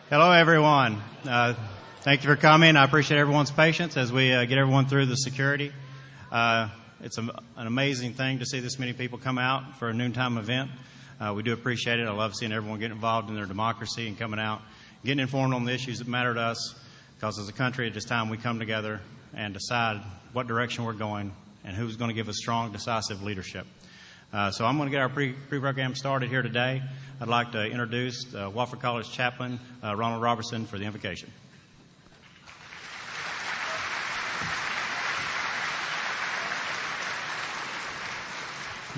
Hello, everyone. Thank you for coming. I appreciate everyone's patience as we get everyone through the security. It's an amazing thing to see this many people come out for a noontime event. We do appreciate it. I love seeing everyone get involved in their democracy and coming out, getting informed on the issues that matter to us, because as a country, it is time we come together and decide what direction we're going and who's going to give us strong, decisive leadership. So I'm going to get our pre-program started here today. I'd like to introduce Wofford College chaplain Ronald Robertson for the invocation.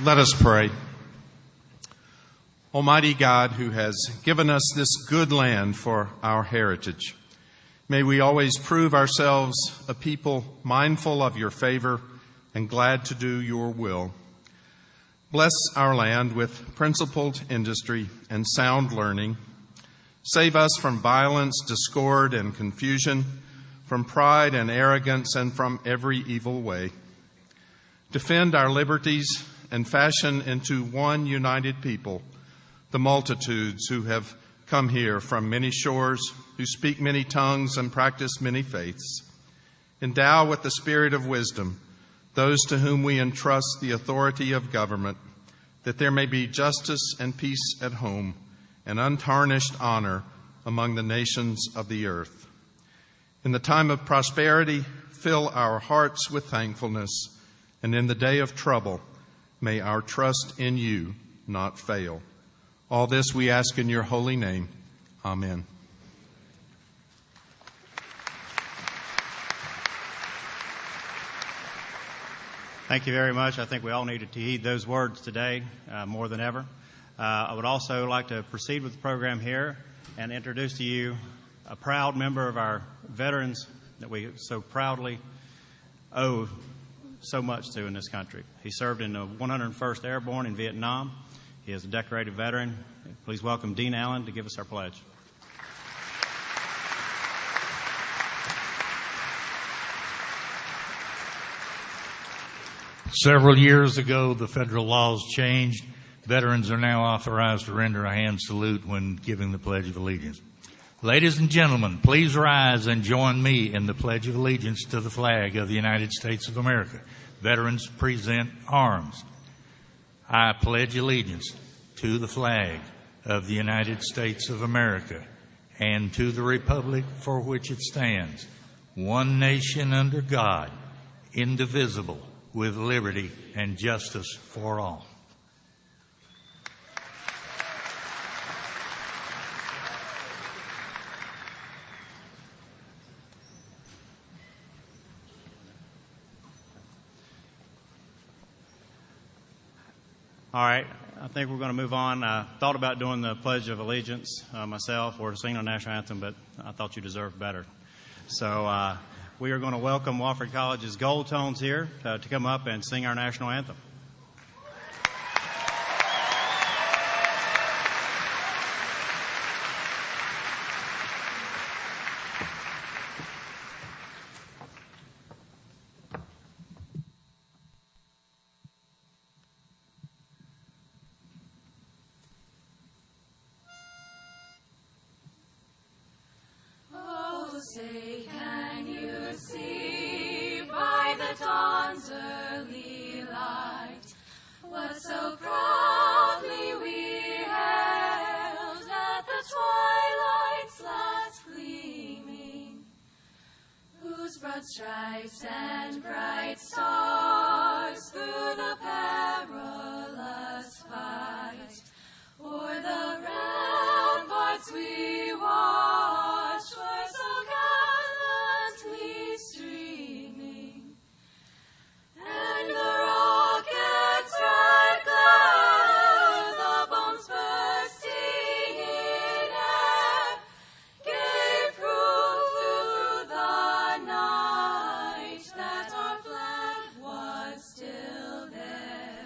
Let us pray. Almighty God, who has given us this good land for our heritage, may we always prove ourselves a people mindful of your favor and glad to do your will. Bless our land with principled industry and sound learning. Save us from violence, discord, and confusion, from pride and arrogance, and from every evil way. Defend our liberties and fashion into one united people the multitudes who have come here from many shores, who speak many tongues and practice many faiths. Endow with the spirit of wisdom those to whom we entrust the authority of government, that there may be justice and peace at home and untarnished honor among the nations of the earth. In the time of prosperity, fill our hearts with thankfulness, and in the day of trouble, may our trust in you not fail. All this we ask in your holy name. Amen. Thank you very much. I think we all needed to heed those words today more than ever. I would also like to proceed with the program here and introduce to you a proud member of our veterans that we so proudly owe so much to in this country. He served in the 101st Airborne in Vietnam. He is a decorated veteran. Please welcome Dean Allen to give us our pledge. Several years ago, the federal laws changed. Veterans are now authorized to render a hand salute when giving the Pledge of Allegiance. Ladies and gentlemen, please rise and join me in the Pledge of Allegiance to the flag of the United States of America. Veterans present arms. I pledge allegiance to the flag of the United States of America and to the republic for which it stands, one nation under God, indivisible, with liberty and justice for all. All right, I think we're going to move on. I thought about doing the Pledge of Allegiance myself or singing the national anthem, but I thought you deserved better. So we are going to welcome Wofford College's Gold Tones here to come up and sing our national anthem. Say, can you see by the dawn's early light what so proudly we hailed at the twilight's last gleaming, whose broad stripes and bright stars through the perilous fight o'er the ramparts we watched were so gallantly streaming, and the rocket's red glare, the bombs bursting in air, gave proof through the night that our flag was still there.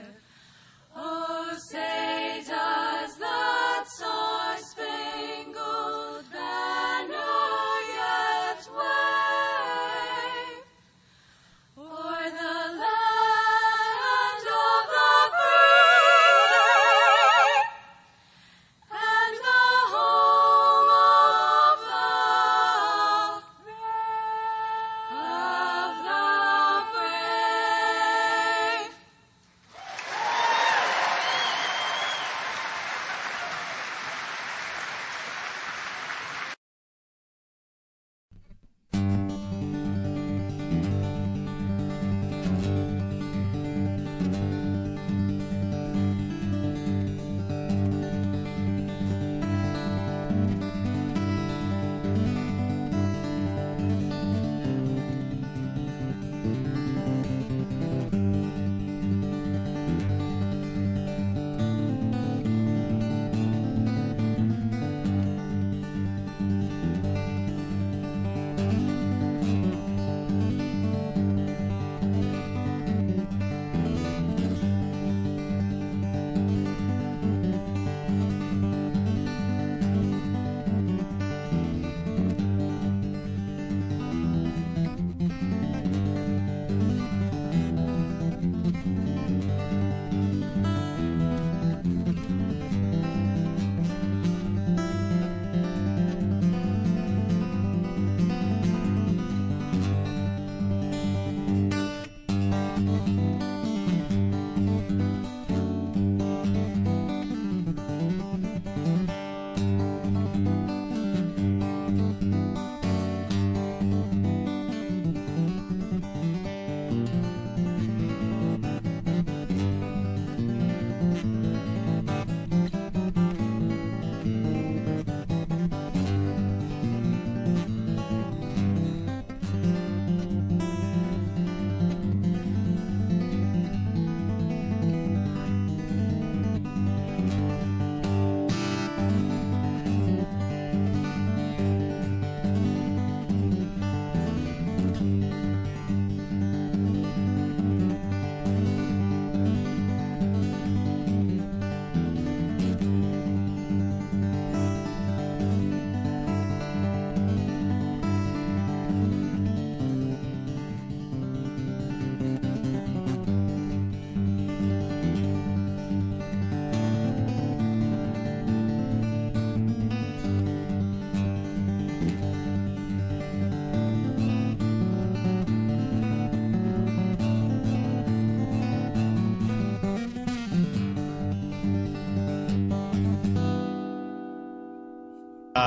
We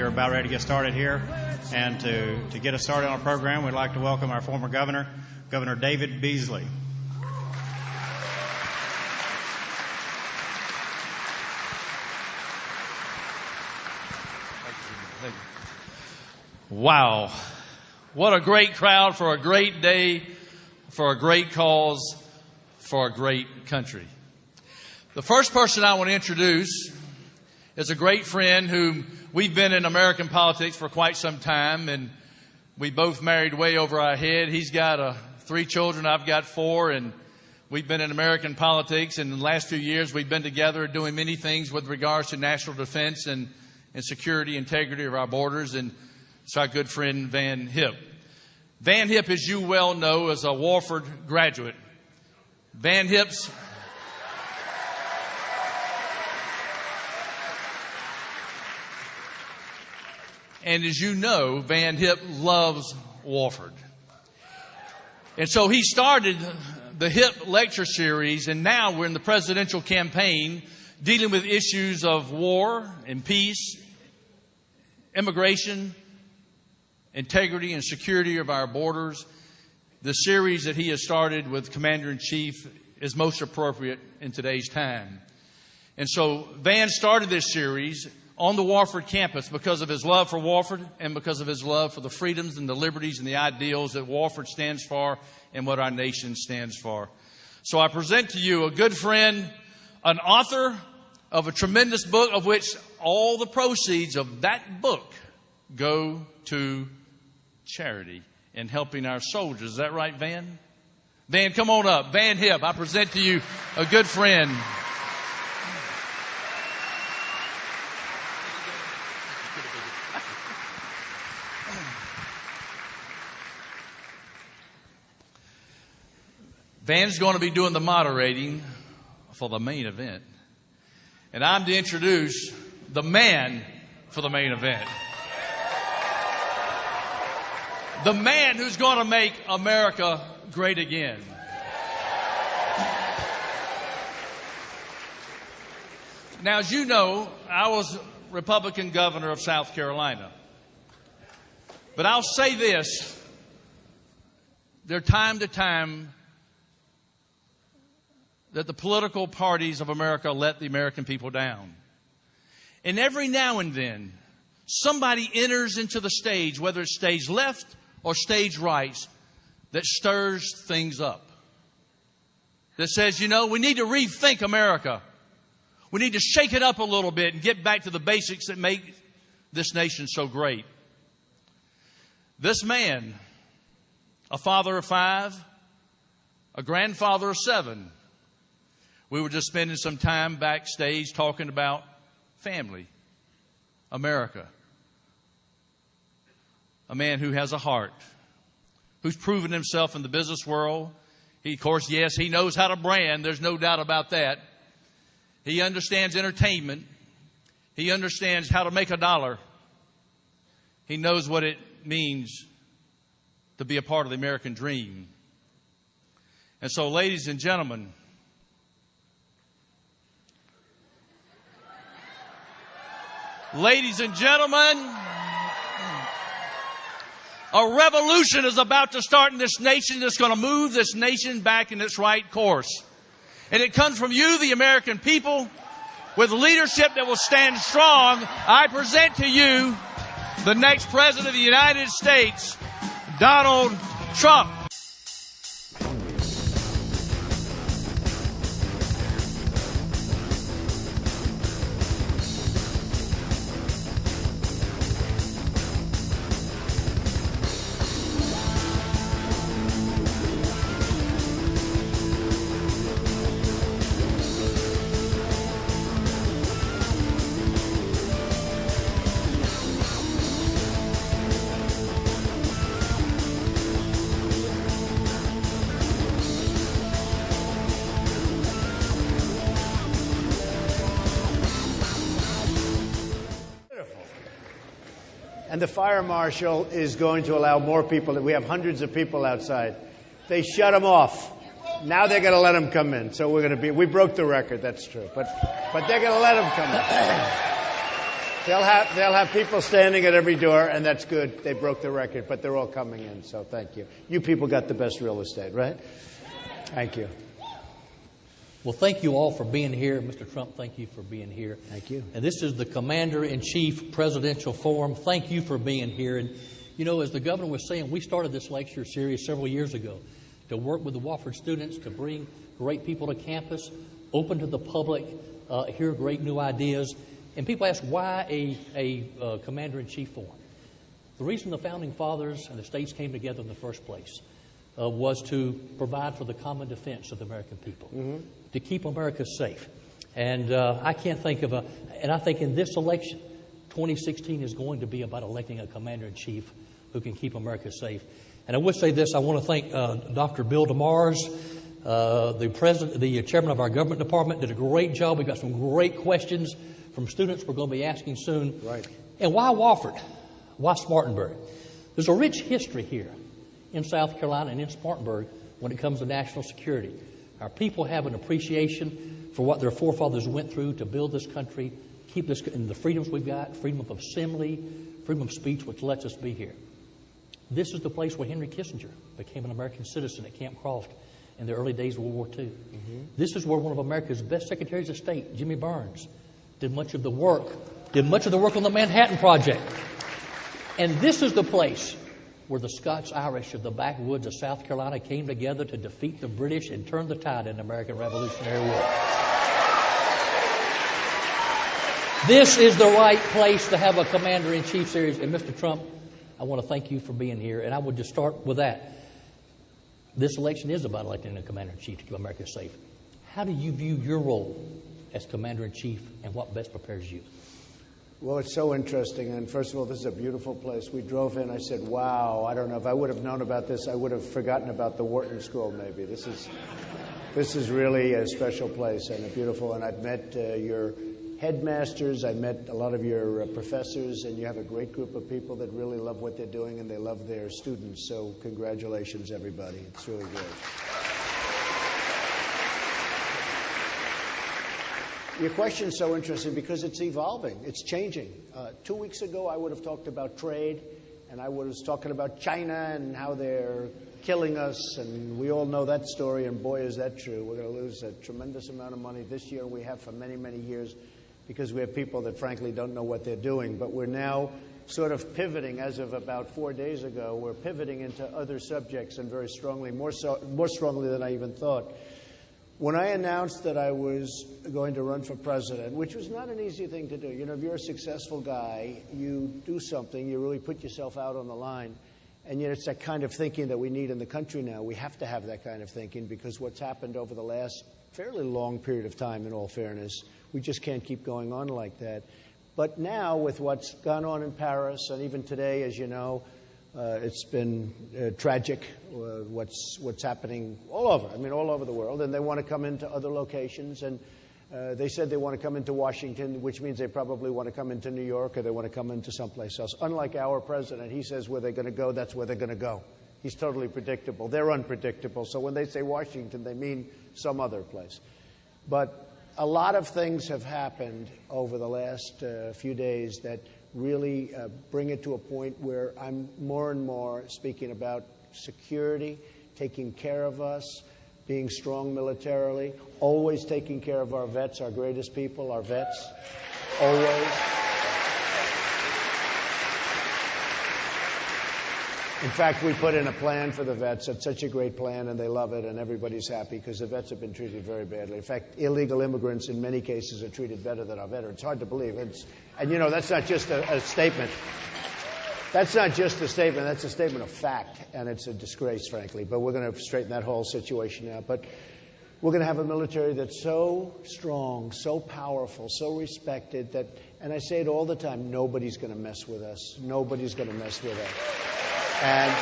are about ready to get started here. And to get us started on our program, we'd like to welcome our former governor, Governor David Beasley. Wow. What a great crowd for a great day, for a great cause, for a great country. The first person I want to introduce is a great friend whom we've been in American politics for quite some time, and we both married way over our head. He's got 3 children, I've got 4, and we've been in American politics. And in the last few years, we've been together doing many things with regards to national defense and security, integrity of our borders. And it's our good friend Van Hipp. Van Hipp, as you well know, is a Wofford graduate. Van Hipp's and as you know, Van Hipp loves Wofford. And so he started the Hipp lecture series, and now we're in the presidential campaign dealing with issues of war and peace, immigration, integrity and security of our borders. The series that he has started with Commander-in-Chief is most appropriate in today's time. And so Van started this series on the Wofford campus because of his love for Wofford and because of his love for the freedoms and the liberties and the ideals that Wofford stands for and what our nation stands for. So I present to you a good friend, an author of a tremendous book, of which all the proceeds of that book go to charity and helping our soldiers. Is that right, Van? Van, come on up. Van Hipp, I present to you a good friend. Van's going to be doing the moderating for the main event. And I'm to introduce the man for the main event. The man who's going to make America great again. Now, as you know, I was Republican governor of South Carolina. But I'll say this. There time to time that the political parties of America let the American people down. And every now and then, somebody enters into the stage, whether it's stage left or stage right, that stirs things up. That says, you know, we need to rethink America. We need to shake it up a little bit and get back to the basics that make this nation so great. This man, a father of 5, a grandfather of 7, we were just spending some time backstage talking about family, America. A man who has a heart, who's proven himself in the business world. He, of course, yes, he knows how to brand. There's no doubt about that. He understands entertainment. He understands how to make a dollar. He knows what it means to be a part of the American dream. And so, ladies and gentlemen, a revolution is about to start in this nation that's going to move this nation back in its right course. And it comes from you, the American people, with leadership that will stand strong. I present to you the next President of the United States, Donald Trump. And the fire marshal is going to allow more people. We have hundreds of people outside. They shut them off. Now they're going to let them come in. So we broke the record, that's true. But they're going to let them come in. They'll have people standing at every door, and that's good. They broke the record, but they're all coming in, so thank you. You people got the best real estate, right? Thank you. Well, thank you all for being here. Mr. Trump, thank you for being here. Thank you. And this is the Commander-in-Chief Presidential Forum. Thank you for being here. And, you know, as the governor was saying, we started this lecture series several years ago to work with the Wofford students to bring great people to campus, open to the public, hear great new ideas. And people ask, why a Commander-in-Chief Forum? The reason the Founding Fathers and the states came together in the first place was to provide for the common defense of the American people, to keep America safe. And I can't think of and I think in this election, 2016 is going to be about electing a Commander-in-Chief who can keep America safe. And I would say this, I want to thank Dr. Bill DeMars, the chairman of our government department, did a great job. We got some great questions from students we're going to be asking soon. Right. And why Wofford? Why Spartanburg? There's a rich history here in South Carolina and in Spartanburg when it comes to national security. Our people have an appreciation for what their forefathers went through to build this country, keep this in the freedoms we've got, freedom of assembly, freedom of speech, which lets us be here. This is the place where Henry Kissinger became an American citizen at Camp Croft in the early days of World War II. This is where one of America's best secretaries of state, Jimmy Burns, did much of the work on the Manhattan Project. And this is the place where the Scots-Irish of the backwoods of South Carolina came together to defeat the British and turn the tide in the American Revolutionary War. This is the right place to have a Commander-in-Chief series. And Mr. Trump, I want to thank you for being here. And I would just start with that. This election is about electing a Commander-in-Chief to keep America safe. How do you view your role as Commander-in-Chief and what best prepares you? Well, it's so interesting. And first of all, this is a beautiful place. We drove in. I said, wow, I don't know. If I would have known about this, I would have forgotten about the Wharton School maybe. This is really a special place and a beautiful. And I've met your headmasters. I met a lot of your professors. And you have a great group of people that really love what they're doing and they love their students. So congratulations, everybody. It's really great. Your question is so interesting because it's evolving. It's changing. 2 weeks ago, I would have talked about trade, and I was talking about China and how they're killing us, and we all know that story, and boy, is that true. We're going to lose a tremendous amount of money this year. We have for many, many years because we have people that, frankly, don't know what they're doing. But we're now sort of pivoting. As of about 4 days ago, we're pivoting into other subjects, and very strongly, more strongly than I even thought. When I announced that I was going to run for president, which was not an easy thing to do. You know, if you're a successful guy, you do something, you really put yourself out on the line. And yet it's that kind of thinking that we need in the country now. We have to have that kind of thinking because what's happened over the last fairly long period of time, in all fairness, we just can't keep going on like that. But now, with what's gone on in Paris, and even today, as you know, it's been tragic, what's happening all over, all over the world. And they want to come into other locations. And they said they want to come into Washington, which means they probably want to come into New York or they want to come into someplace else. Unlike our president, he says where they're going to go, that's where they're going to go. He's totally predictable. They're unpredictable. So when they say Washington, they mean some other place. But a lot of things have happened over the last few days that really bring it to a point where I'm more and more speaking about security, taking care of us, being strong militarily, always taking care of our vets, our greatest people, our vets, always. In fact, we put in a plan for the vets. It's such a great plan, and they love it, and everybody's happy because the vets have been treated very badly. In fact, illegal immigrants in many cases are treated better than our veterans. It's hard to believe. And, you know, that's not just a statement. That's not just a statement. That's a statement of fact, and it's a disgrace, frankly. But we're going to straighten that whole situation out. But we're going to have a military that's so strong, so powerful, so respected that, and I say it all the time, nobody's going to mess with us. Nobody's going to mess with us. And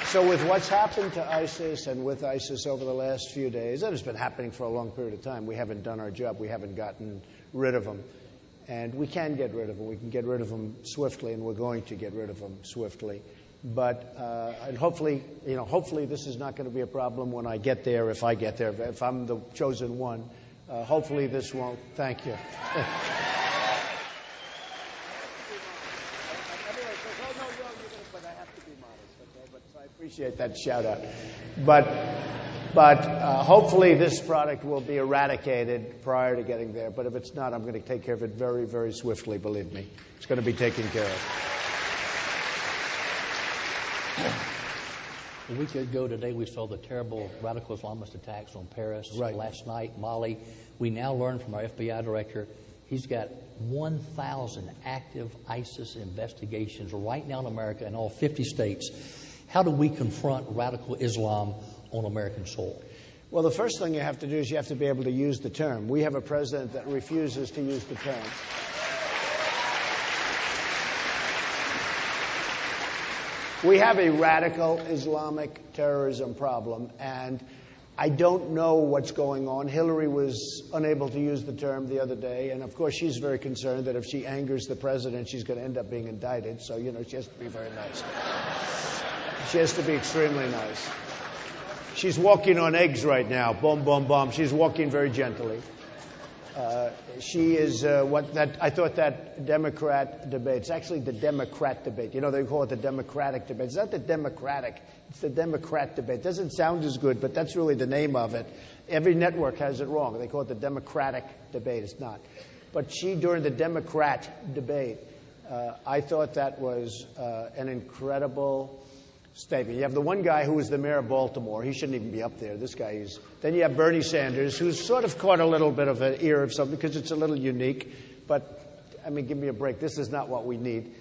so with what's happened to ISIS and with ISIS over the last few days, and it's been happening for a long period of time, we haven't done our job. We haven't gotten rid of them. And we can get rid of them. We can get rid of them swiftly, and we're going to get rid of them swiftly. But and hopefully this is not going to be a problem when I get there, if I get there, if I'm the chosen one. Hopefully this won't. Thank you. I appreciate that shout out. But hopefully this product will be eradicated prior to getting there. But if it's not, I'm going to take care of it very, very swiftly, believe me. It's going to be taken care of. A week ago today, we saw the terrible radical Islamist attacks on Paris. Right. Last night, Mali. We now learn from our FBI director he's got 1,000 active ISIS investigations right now in America in all 50 states. How do we confront radical Islam on American soil? Well, the first thing you have to do is you have to be able to use the term. We have a president that refuses to use the term. We have a radical Islamic terrorism problem, and I don't know what's going on. Hillary was unable to use the term the other day, and of course she's very concerned that if she angers the president, she's going to end up being indicted. So, she has to be very nice. She has to be extremely nice. She's walking on eggs right now. Boom, boom, boom. She's walking very gently. She is I thought that Democrat debate. It's actually the Democrat debate. They call it the Democratic debate. It's not the Democratic. It's the Democrat debate. It doesn't sound as good, but that's really the name of it. Every network has it wrong. They call it the Democratic debate. It's not. But during the Democrat debate, I thought that was an incredible statement. You have the one guy who was the mayor of Baltimore. He shouldn't even be up there. This guy is. Then you have Bernie Sanders, who's sort of caught a little bit of an ear of something because it's a little unique. But, give me a break. This is not what we need.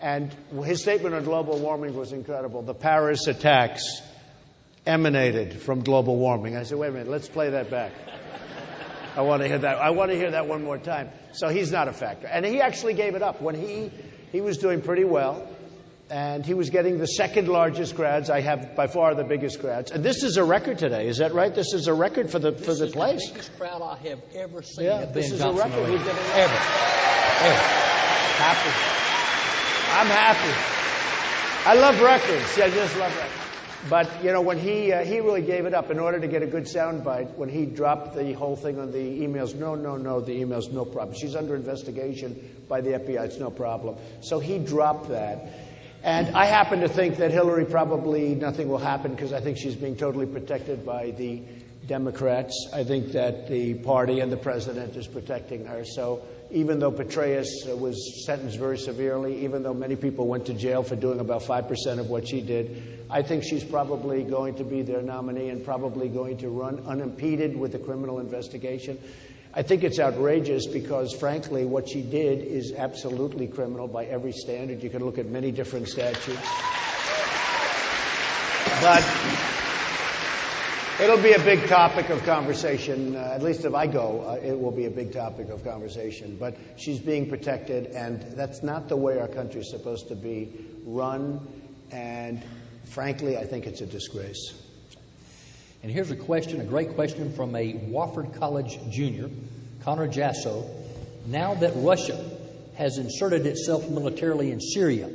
And his statement on global warming was incredible. The Paris attacks emanated from global warming. I said, wait a minute, let's play that back. I want to hear that. I want to hear that one more time. So he's not a factor. And he actually gave it up. When he was doing pretty well. And he was getting the second largest crowds. I have by far the biggest crowds. And this is a record today. Is that right? This is a record for the place. This is the biggest crowd I have ever seen. Yeah, this is a record we've getting ever. Happy. I'm happy. I love records. I just love records. But when he really gave it up in order to get a good soundbite. When he dropped the whole thing on the emails, no, the emails, no problem. She's under investigation by the FBI. It's no problem. So he dropped that. And I happen to think that Hillary probably nothing will happen because I think she's being totally protected by the Democrats. I think that the party and the president is protecting her. So even though Petraeus was sentenced very severely, even though many people went to jail for doing about 5% of what she did, I think she's probably going to be their nominee and probably going to run unimpeded with the criminal investigation. I think it's outrageous because, frankly, what she did is absolutely criminal by every standard. You can look at many different statutes. But it'll be a big topic of conversation. At least if I go, it will be a big topic of conversation. But she's being protected, and that's not the way our country is supposed to be run. And, frankly, I think it's a disgrace. And here's a great question from a Wofford College junior, Connor Jasso. Now that Russia has inserted itself militarily in Syria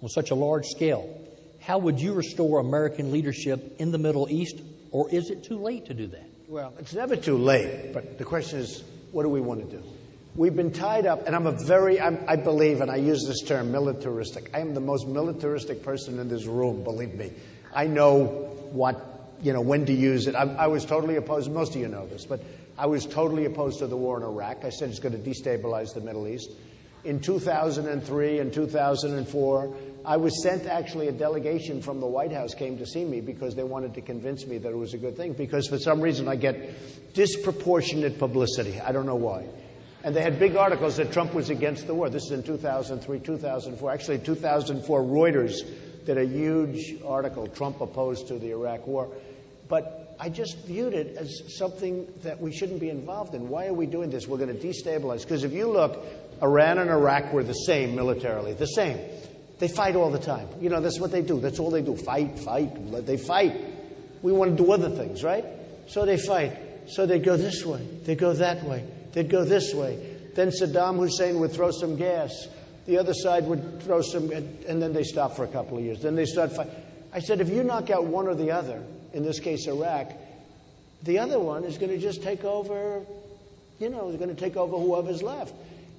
on such a large scale, how would you restore American leadership in the Middle East, or is it too late to do that? Well, it's never too late, but the question is, what do we want to do? We've been tied up, and I believe, and I use this term, militaristic. I am the most militaristic person in this room, believe me. I know when to use it. I was totally opposed. Most of you know this, but I was totally opposed to the war in Iraq. I said it's going to destabilize the Middle East. In 2003 and 2004, I was sent actually a delegation from the White House came to see me because they wanted to convince me that it was a good thing because for some reason I get disproportionate publicity. I don't know why. And they had big articles that Trump was against the war. This is in 2003, 2004. Actually, in 2004, Reuters did a huge article, Trump opposed to the Iraq war. But I just viewed it as something that we shouldn't be involved in. Why are we doing this? We're going to destabilize. Because if you look, Iran and Iraq were the same militarily, the same. They fight all the time. That's what they do. That's all they do. Fight. They fight. We want to do other things, right? So they fight. So they go this way. They go that way. They'd go this way. Then Saddam Hussein would throw some gas. The other side would throw some, and then they stop for a couple of years. Then they start fighting. I said, if you knock out one or the other, in this case Iraq, the other one is going to just take over they're going to take over whoever's left.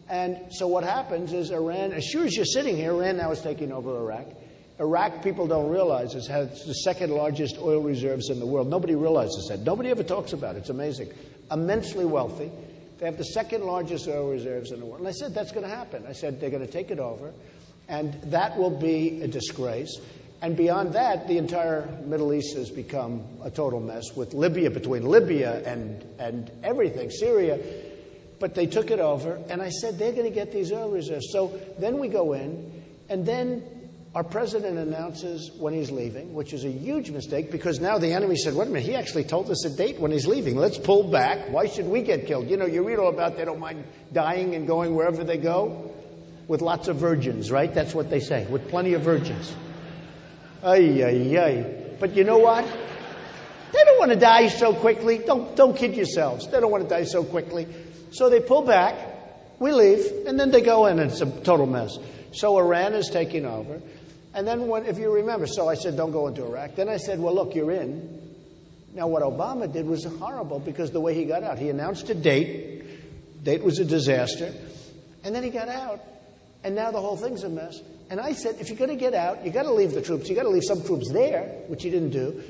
And so what happens is Iran, as sure as you're sitting here, Iran now is taking over Iraq. Iraq, people don't realize, has the second largest oil reserves in the world. Nobody realizes that. Nobody ever talks about it. It's amazing. Immensely wealthy. They have the second largest oil reserves in the world. And I said, that's going to happen. I said, they're going to take it over, and that will be a disgrace. And beyond that, the entire Middle East has become a total mess with Libya, between Libya and everything, Syria. But they took it over, and I said, they're going to get these oil reserves. So then we go in, and then our president announces when he's leaving, which is a huge mistake, because now the enemy said, wait a minute, he actually told us a date when he's leaving. Let's pull back. Why should we get killed? You read all about they don't mind dying and going wherever they go with lots of virgins, right? That's what they say, with plenty of virgins. Ay, ay, ay. But you know what? They don't want to die so quickly. Don't kid yourselves. They don't want to die so quickly. So they pull back, we leave, and then they go in, and it's a total mess. So Iran is taking over. And then, if you remember, so I said, don't go into Iraq. Then I said, well, look, you're in. Now, what Obama did was horrible because the way he got out, he announced a date. Date was a disaster. And then he got out. And now the whole thing's a mess. And I said, if you're going to get out, you've got to leave the troops. You've got to leave some troops there, which he didn't do.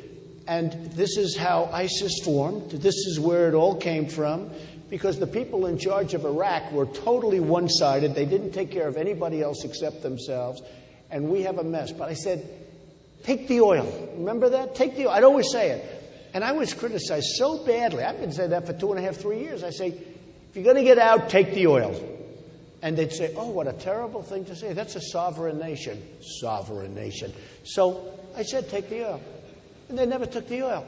And this is how ISIS formed. This is where it all came from. Because the people in charge of Iraq were totally one-sided. They didn't take care of anybody else except themselves. And we have a mess. But I said, take the oil. Remember that? Take the oil. I'd always say it. And I was criticized so badly. I've been saying that for 2.5, 3 years. I say, if you're going to get out, take the oil. And they'd say, oh, what a terrible thing to say. That's a sovereign nation. Sovereign nation. So I said, take the oil. And they never took the oil.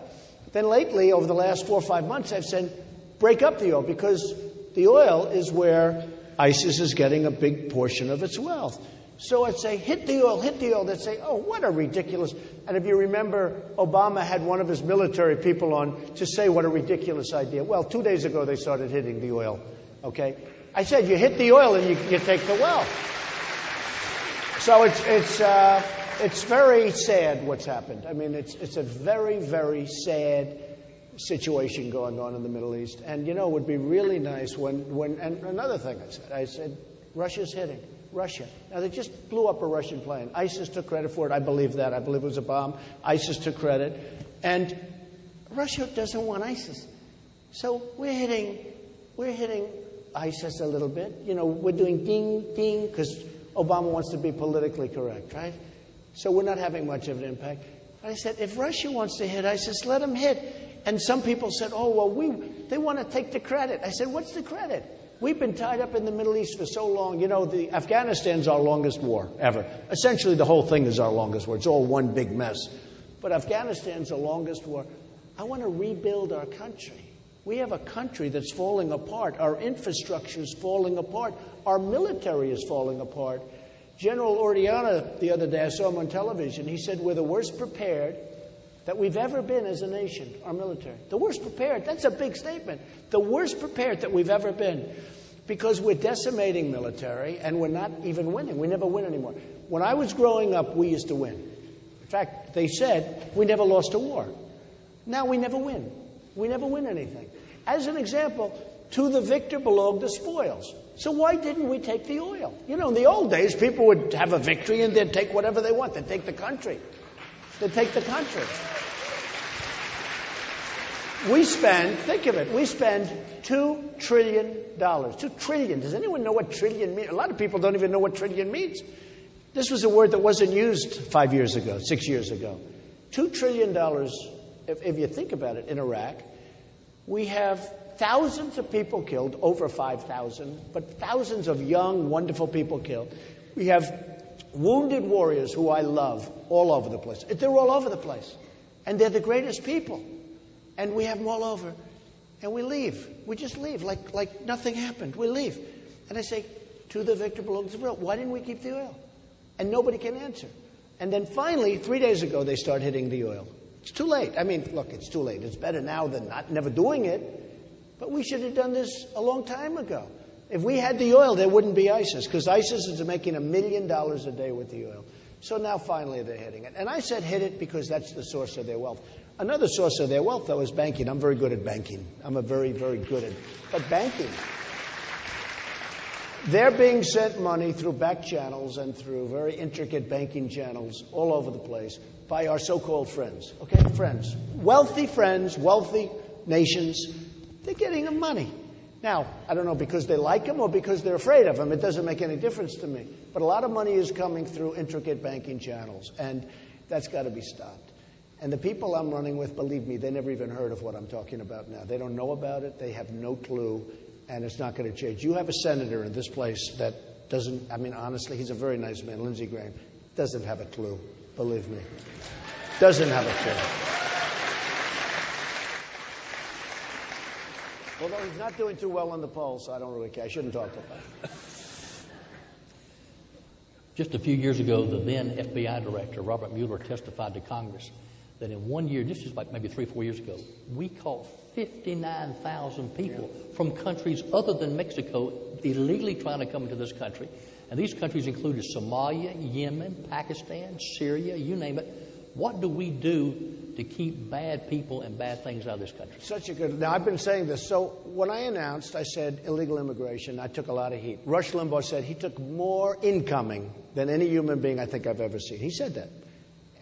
Then lately, over the last 4 or 5 months, I've said, break up the oil, because the oil is where ISIS is getting a big portion of its wealth. So I'd say, hit the oil, hit the oil. They'd say, oh, what a ridiculous. And if you remember, Obama had one of his military people on to say what a ridiculous idea. Well, 2 days ago, they started hitting the oil. Okay? I said, you hit the oil and you take the wealth. So it's very sad what's happened. I mean, it's a very, very sad situation going on in the Middle East. And, it would be really nice when and another thing I said, Russia's hitting. Russia. Now, they just blew up a Russian plane. ISIS took credit for it. I believe that. I believe it was a bomb. ISIS took credit. And Russia doesn't want ISIS. So we're hitting ISIS a little bit. We're doing ding, ding, because Obama wants to be politically correct, right? So we're not having much of an impact. But I said, if Russia wants to hit ISIS, let them hit. And some people said, oh, well, they want to take the credit. I said, what's the credit? We've been tied up in the Middle East for so long. Afghanistan's our longest war ever. Essentially, the whole thing is our longest war. It's all one big mess. But Afghanistan's the longest war. I want to rebuild our country. We have a country that's falling apart. Our infrastructure is falling apart. Our military is falling apart. General Orellana, the other day, I saw him on television. He said, we're the worst prepared that we've ever been as a nation, our military. The worst prepared. That's a big statement. The worst prepared that we've ever been. Because we're decimating military and we're not even winning. We never win anymore. When I was growing up, we used to win. In fact, they said we never lost a war. Now we never win. We never win anything. As an example, to the victor belong the spoils. So why didn't we take the oil? In the old days, people would have a victory and they'd take whatever they want. They'd take the country. They'd take the country. Think of it, we spend $2 trillion. $2 trillion. Does anyone know what trillion means? A lot of people don't even know what trillion means. This was a word that wasn't used 5 years ago, 6 years ago. $2 trillion, if you think about it, in Iraq. We have thousands of people killed, over 5,000, but thousands of young, wonderful people killed. We have wounded warriors who I love all over the place. They're all over the place. And they're the greatest people. And we have them all over. And we leave. We just leave like nothing happened. We leave. And I say, to the victor belongs the oil. Why didn't we keep the oil? And nobody can answer. And then finally, 3 days ago, they start hitting the oil. It's too late. I mean, look, it's too late. It's better now than never doing it. But we should have done this a long time ago. If we had the oil, there wouldn't be ISIS, because ISIS is making $1 million a day with the oil. So now finally they're hitting it. And I said hit it because that's the source of their wealth. Another source of their wealth, though, is banking. I'm very good at banking. I'm a very, very good at, but banking. They're being sent money through back channels and through very intricate banking channels all over the place by our so-called friends. Okay, friends, wealthy nations, they're getting them money. Now, I don't know because they like them or because they're afraid of them. It doesn't make any difference to me. But a lot of money is coming through intricate banking channels, and that's got to be stopped. And the people I'm running with, believe me, they never even heard of what I'm talking about now. They don't know about it. They have no clue, and it's not going to change. You have a senator in this place that doesn't, I mean, honestly, he's a very nice man, Lindsey Graham, doesn't have a clue, believe me. Doesn't have a clue. Although he's not doing too well on the polls, so I don't really care. I shouldn't talk about it. Just a few years ago, the then FBI director, Robert Mueller, testified to Congress that in 1 year, this is like maybe 3 or 4 years ago, we caught 59,000 people from countries other than Mexico illegally trying to come into this country. And these countries included Somalia, Yemen, Pakistan, Syria, you name it. What do we do to keep bad people and bad things out of this country? Such a good... Now, I've been saying this. So when I announced, I said illegal immigration, I took a lot of heat. Rush Limbaugh said he took more incoming than any human being I think I've ever seen. He said that.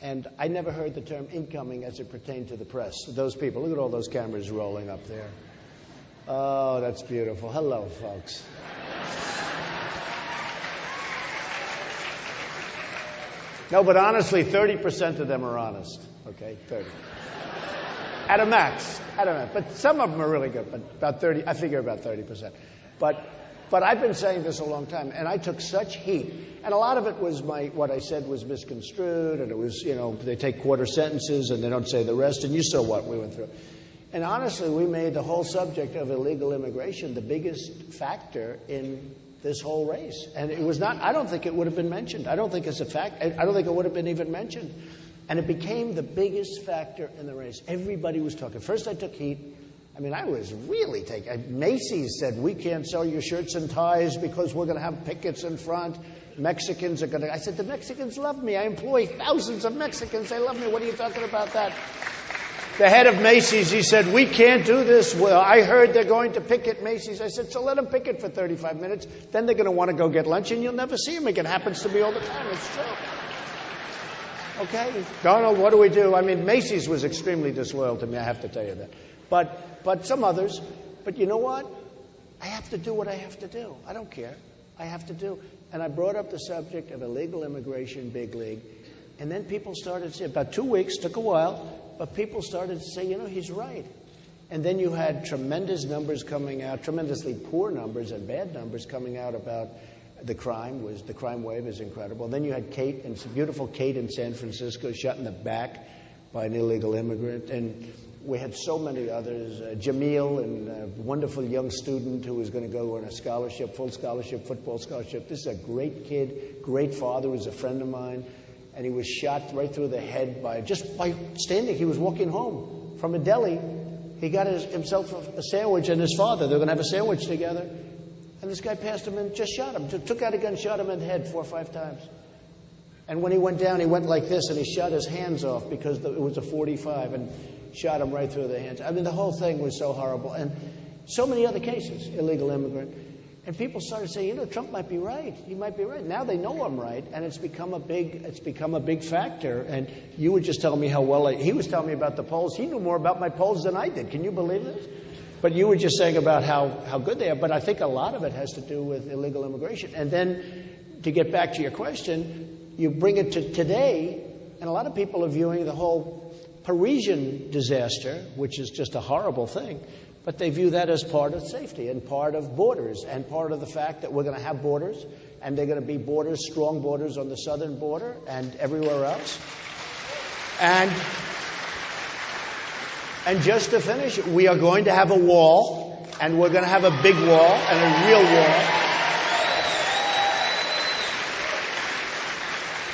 And I never heard the term incoming as it pertained to the press. Those people, look at all those cameras rolling up there. Oh, that's beautiful. Hello, folks. No, but honestly, 30% of them are honest. Okay, 30. At a max. But some of them are really good, but about 30, I figure about 30%. But I've been saying this a long time, and I took such heat. And a lot of it was what I said was misconstrued, and it was, they take quarter sentences and they don't say the rest, and you saw what we went through. And honestly, we made the whole subject of illegal immigration the biggest factor in this whole race. And it was not, I don't think it would have been mentioned. I don't think it's a fact. I don't think it would have been even mentioned. And it became the biggest factor in the race. Everybody was talking. First I took heat. I mean, I was really taking... Macy's said, we can't sell your shirts and ties because we're going to have pickets in front. Mexicans are going to... I said, the Mexicans love me. I employ thousands of Mexicans. They love me. What are you talking about that? The head of Macy's, he said, we can't do this. Well, I heard they're going to picket Macy's. I said, so let them picket for 35 minutes. Then they're going to want to go get lunch, and you'll never see them again. It happens to me all the time. It's true. Okay? Donald, what do we do? I mean, Macy's was extremely disloyal to me, I have to tell you that. But some others. But you know what? I have to do what I have to do. I don't care. I have to do. And I brought up the subject of illegal immigration, big league. And then people started to say, about 2 weeks, took a while, but people started to say, he's right. And then you had tremendous numbers coming out, tremendously poor numbers and bad numbers coming out about the crime. The crime wave is incredible. And then you had beautiful Kate in San Francisco shot in the back by an illegal immigrant. And we had so many others. Jamil, and a wonderful young student who was going to go on a scholarship, full scholarship, football scholarship. This is a great kid, great father, was a friend of mine. And he was shot right through the head by standing. He was walking home from a deli. He got himself a sandwich and his father. They were going to have a sandwich together. And this guy passed him and just shot him. Took out a gun, shot him in the head 4 or 5 times. And when he went down, he went like this, and he shot his hands off because it was a .45 and shot him right through the hands. I mean, the whole thing was so horrible. And so many other cases, illegal immigrant. And people started saying, Trump might be right. He might be right. Now they know I'm right, and it's become a big factor. And you were just telling me how well he was telling me about the polls. He knew more about my polls than I did. Can you believe this? But you were just saying about how good they are. But I think a lot of it has to do with illegal immigration. And then to get back to your question, you bring it to today, and a lot of people are viewing the whole Parisian disaster, which is just a horrible thing. But they view that as part of safety and part of borders and part of the fact that we're going to have borders, and they're going to be borders, strong borders on the southern border and everywhere else. And just to finish, we are going to have a wall, and we're going to have a big wall and a real wall.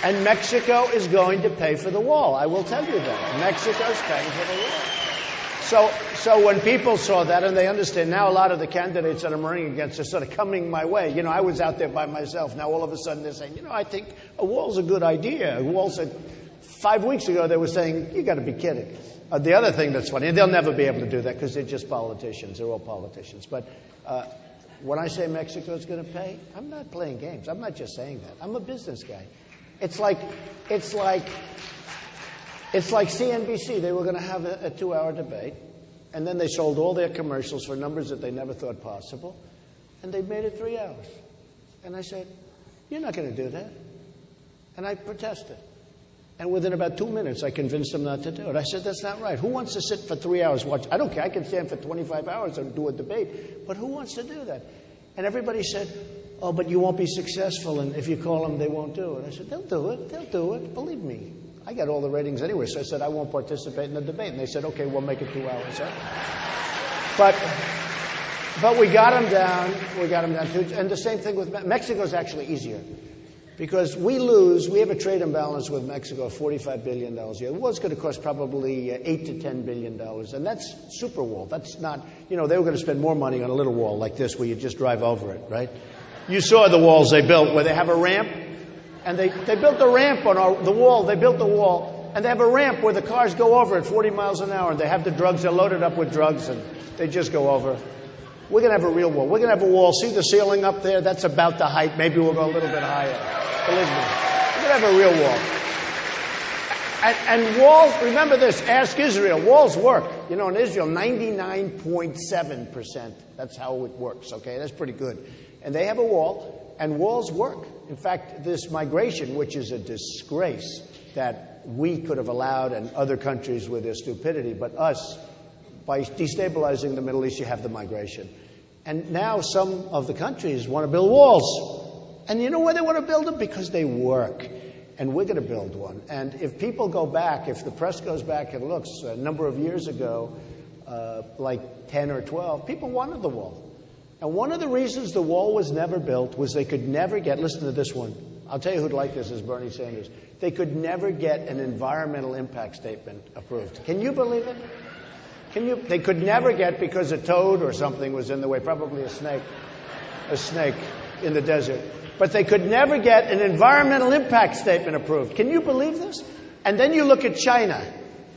And Mexico is going to pay for the wall. I will tell you that. Mexico's paying for the wall. So when people saw that, and they understand now, a lot of the candidates that I'm running against are sort of coming my way. I was out there by myself. Now all of a sudden they're saying, I think a wall's a good idea. A wall's a 5 weeks ago, they were saying, you got to be kidding. The other thing that's funny, and they'll never be able to do that because they're just politicians. They're all politicians. But when I say Mexico's going to pay, I'm not playing games. I'm not just saying that. I'm a business guy. It's like CNBC. They were going to have a 2-hour debate, and then they sold all their commercials for numbers that they never thought possible, and they made it 3 hours. And I said, you're not going to do that. And I protested. And within about 2 minutes, I convinced them not to do it. I said, that's not right. Who wants to sit for 3 hours watch? I don't care. I can stand for 25 hours and do a debate. But who wants to do that? And everybody said, oh, but you won't be successful. And if you call them, they won't do it. I said, they'll do it. They'll do it. Believe me. I got all the ratings anyway. So I said, I won't participate in the debate. And they said, okay, we'll make it 2 hours. Huh? But we got them down. We got them down. And the same thing with Mexico's actually easier. Because we have a trade imbalance with Mexico of $45 billion a year. The war's going to cost probably $8 to $10 billion. And that's super wall. That's not, they were going to spend more money on a little wall like this where you just drive over it, right? You saw the walls they built where they have a ramp. And they built a ramp on the wall. They built the wall. And they have a ramp where the cars go over at 40 miles an hour. And they have the drugs. They're loaded up with drugs. And they just go over. We're going to have a real wall. We're going to have a wall. See the ceiling up there? That's about the height. Maybe we'll go a little bit higher. Believe me. We're going to have a real wall. And walls, remember this, ask Israel. Walls work. In Israel, 99.7%. That's how it works, okay? That's pretty good. And they have a wall, and walls work. In fact, this migration, which is a disgrace that we could have allowed and other countries with their stupidity, but us, by destabilizing the Middle East, you have the migration. And now some of the countries want to build walls. And you know why they want to build them? Because they work. And we're going to build one. And if people go back, if the press goes back and looks, a number of years ago, like 10 or 12, people wanted the wall. And one of the reasons the wall was never built was they could never get, listen to this one. I'll tell you who'd like this is Bernie Sanders. They could never get an environmental impact statement approved. Can you believe it? They could never get, because a toad or something was in the way, probably a snake in the desert. But they could never get an environmental impact statement approved. Can you believe this? And then you look at China.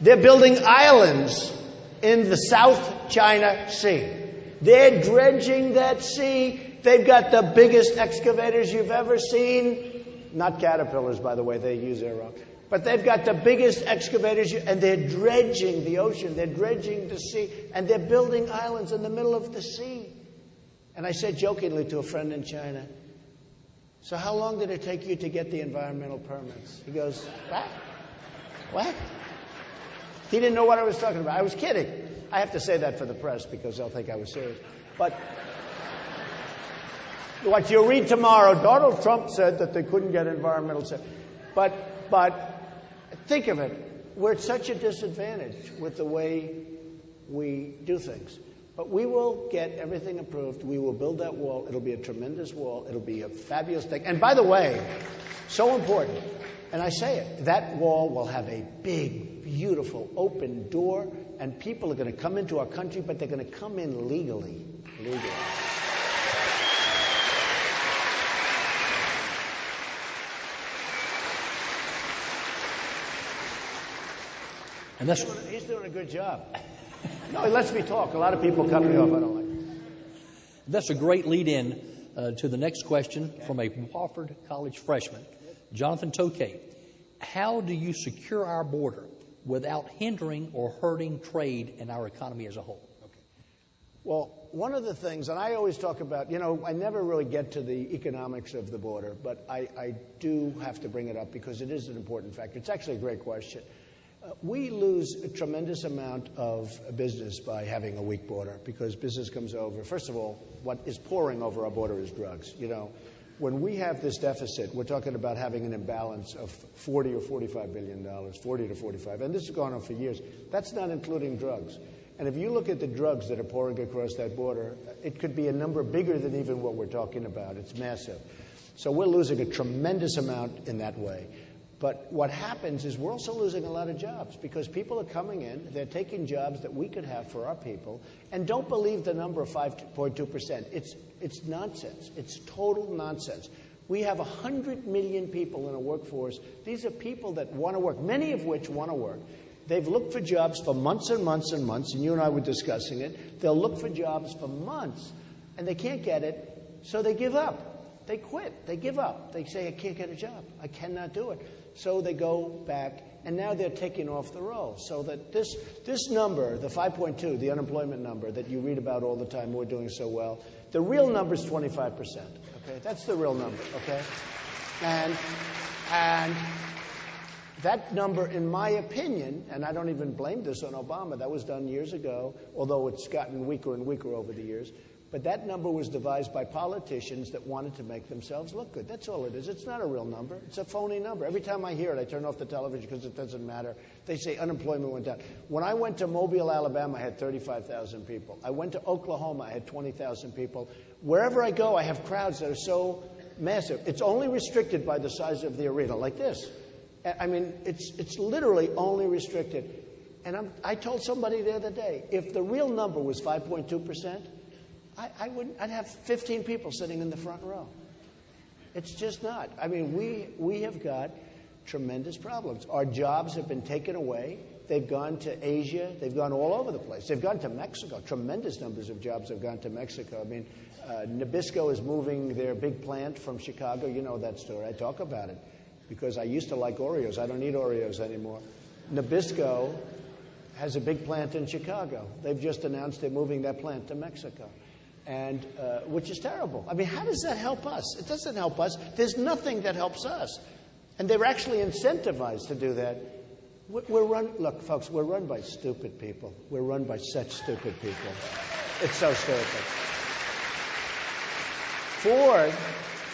They're building islands in the South China Sea. They're dredging that sea. They've got the biggest excavators you've ever seen. Not caterpillars, by the way. They use their own. But they've got the biggest excavators, and they're dredging the ocean. They're dredging the sea. And they're building islands in the middle of the sea. And I said jokingly to a friend in China, so how long did it take you to get the environmental permits? He goes, what? What? He didn't know what I was talking about. I was kidding. I have to say that for the press because they'll think I was serious. But what you'll read tomorrow, Donald Trump said that they couldn't get environmental. But think of it. We're at such a disadvantage with the way we do things. But we will get everything approved. We will build that wall. It'll be a tremendous wall. It'll be a fabulous thing. And by the way, so important, and I say it, that wall will have a big, beautiful, open door, and people are going to come into our country, but they're going to come in legally. And that's he's doing a good job. No, he lets me talk. A lot of people cut me off. I don't like it. That's a great lead-in to the next question from a Wofford College freshman, Jonathan Tokay. How do you secure our border without hindering or hurting trade in our economy as a whole? Okay. Well, one of the things, and I always talk about, I never really get to the economics of the border, but I do have to bring it up because it is an important factor. It's actually a great question. We lose a tremendous amount of business by having a weak border because business comes over. First of all, what is pouring over our border is drugs. When we have this deficit, we're talking about having an imbalance of $40 or $45 billion, 40 to 45, and this has gone on for years. That's not including drugs. And if you look at the drugs that are pouring across that border, it could be a number bigger than even what we're talking about. It's massive. So we're losing a tremendous amount in that way. But what happens is we're also losing a lot of jobs because people are coming in, they're taking jobs that we could have for our people, and don't believe the number of 5.2%. It's nonsense. It's total nonsense. We have 100 million people in a workforce. These are people that want to work, many of which want to work. They've looked for jobs for months and months and months, and you and I were discussing it. They'll look for jobs for months, and they can't get it, so they give up. They quit. They give up. They say, I can't get a job. I cannot do it. So they go back, and now they're taking off the roll. So that this number, the 5.2, the unemployment number that you read about all the time, we're doing so well, the real number is 25%. Okay, that's the real number. Okay, and that number, in my opinion, and I don't even blame this on Obama, that was done years ago, although it's gotten weaker and weaker over the years. But that number was devised by politicians that wanted to make themselves look good. That's all it is. It's not a real number. It's a phony number. Every time I hear it, I turn off the television because it doesn't matter. They say unemployment went down. When I went to Mobile, Alabama, I had 35,000 people. I went to Oklahoma, I had 20,000 people. Wherever I go, I have crowds that are so massive. It's only restricted by the size of the arena, like this. I mean, it's literally only restricted. And I told somebody the other day, if the real number was 5.2%, I'd have 15 people sitting in the front row. It's just not. I mean, we have got tremendous problems. Our jobs have been taken away. They've gone to Asia. They've gone all over the place. They've gone to Mexico. Tremendous numbers of jobs have gone to Mexico. I mean, Nabisco is moving their big plant from Chicago. You know that story. I talk about it because I used to like Oreos. I don't eat Oreos anymore. Nabisco has a big plant in Chicago. They've just announced they're moving that plant to Mexico. And which is terrible. I mean, how does that help us? It doesn't help us. There's nothing that helps us. And they're actually incentivized to do that. Look, folks, we're run by stupid people. We're run by such stupid people. It's so stupid.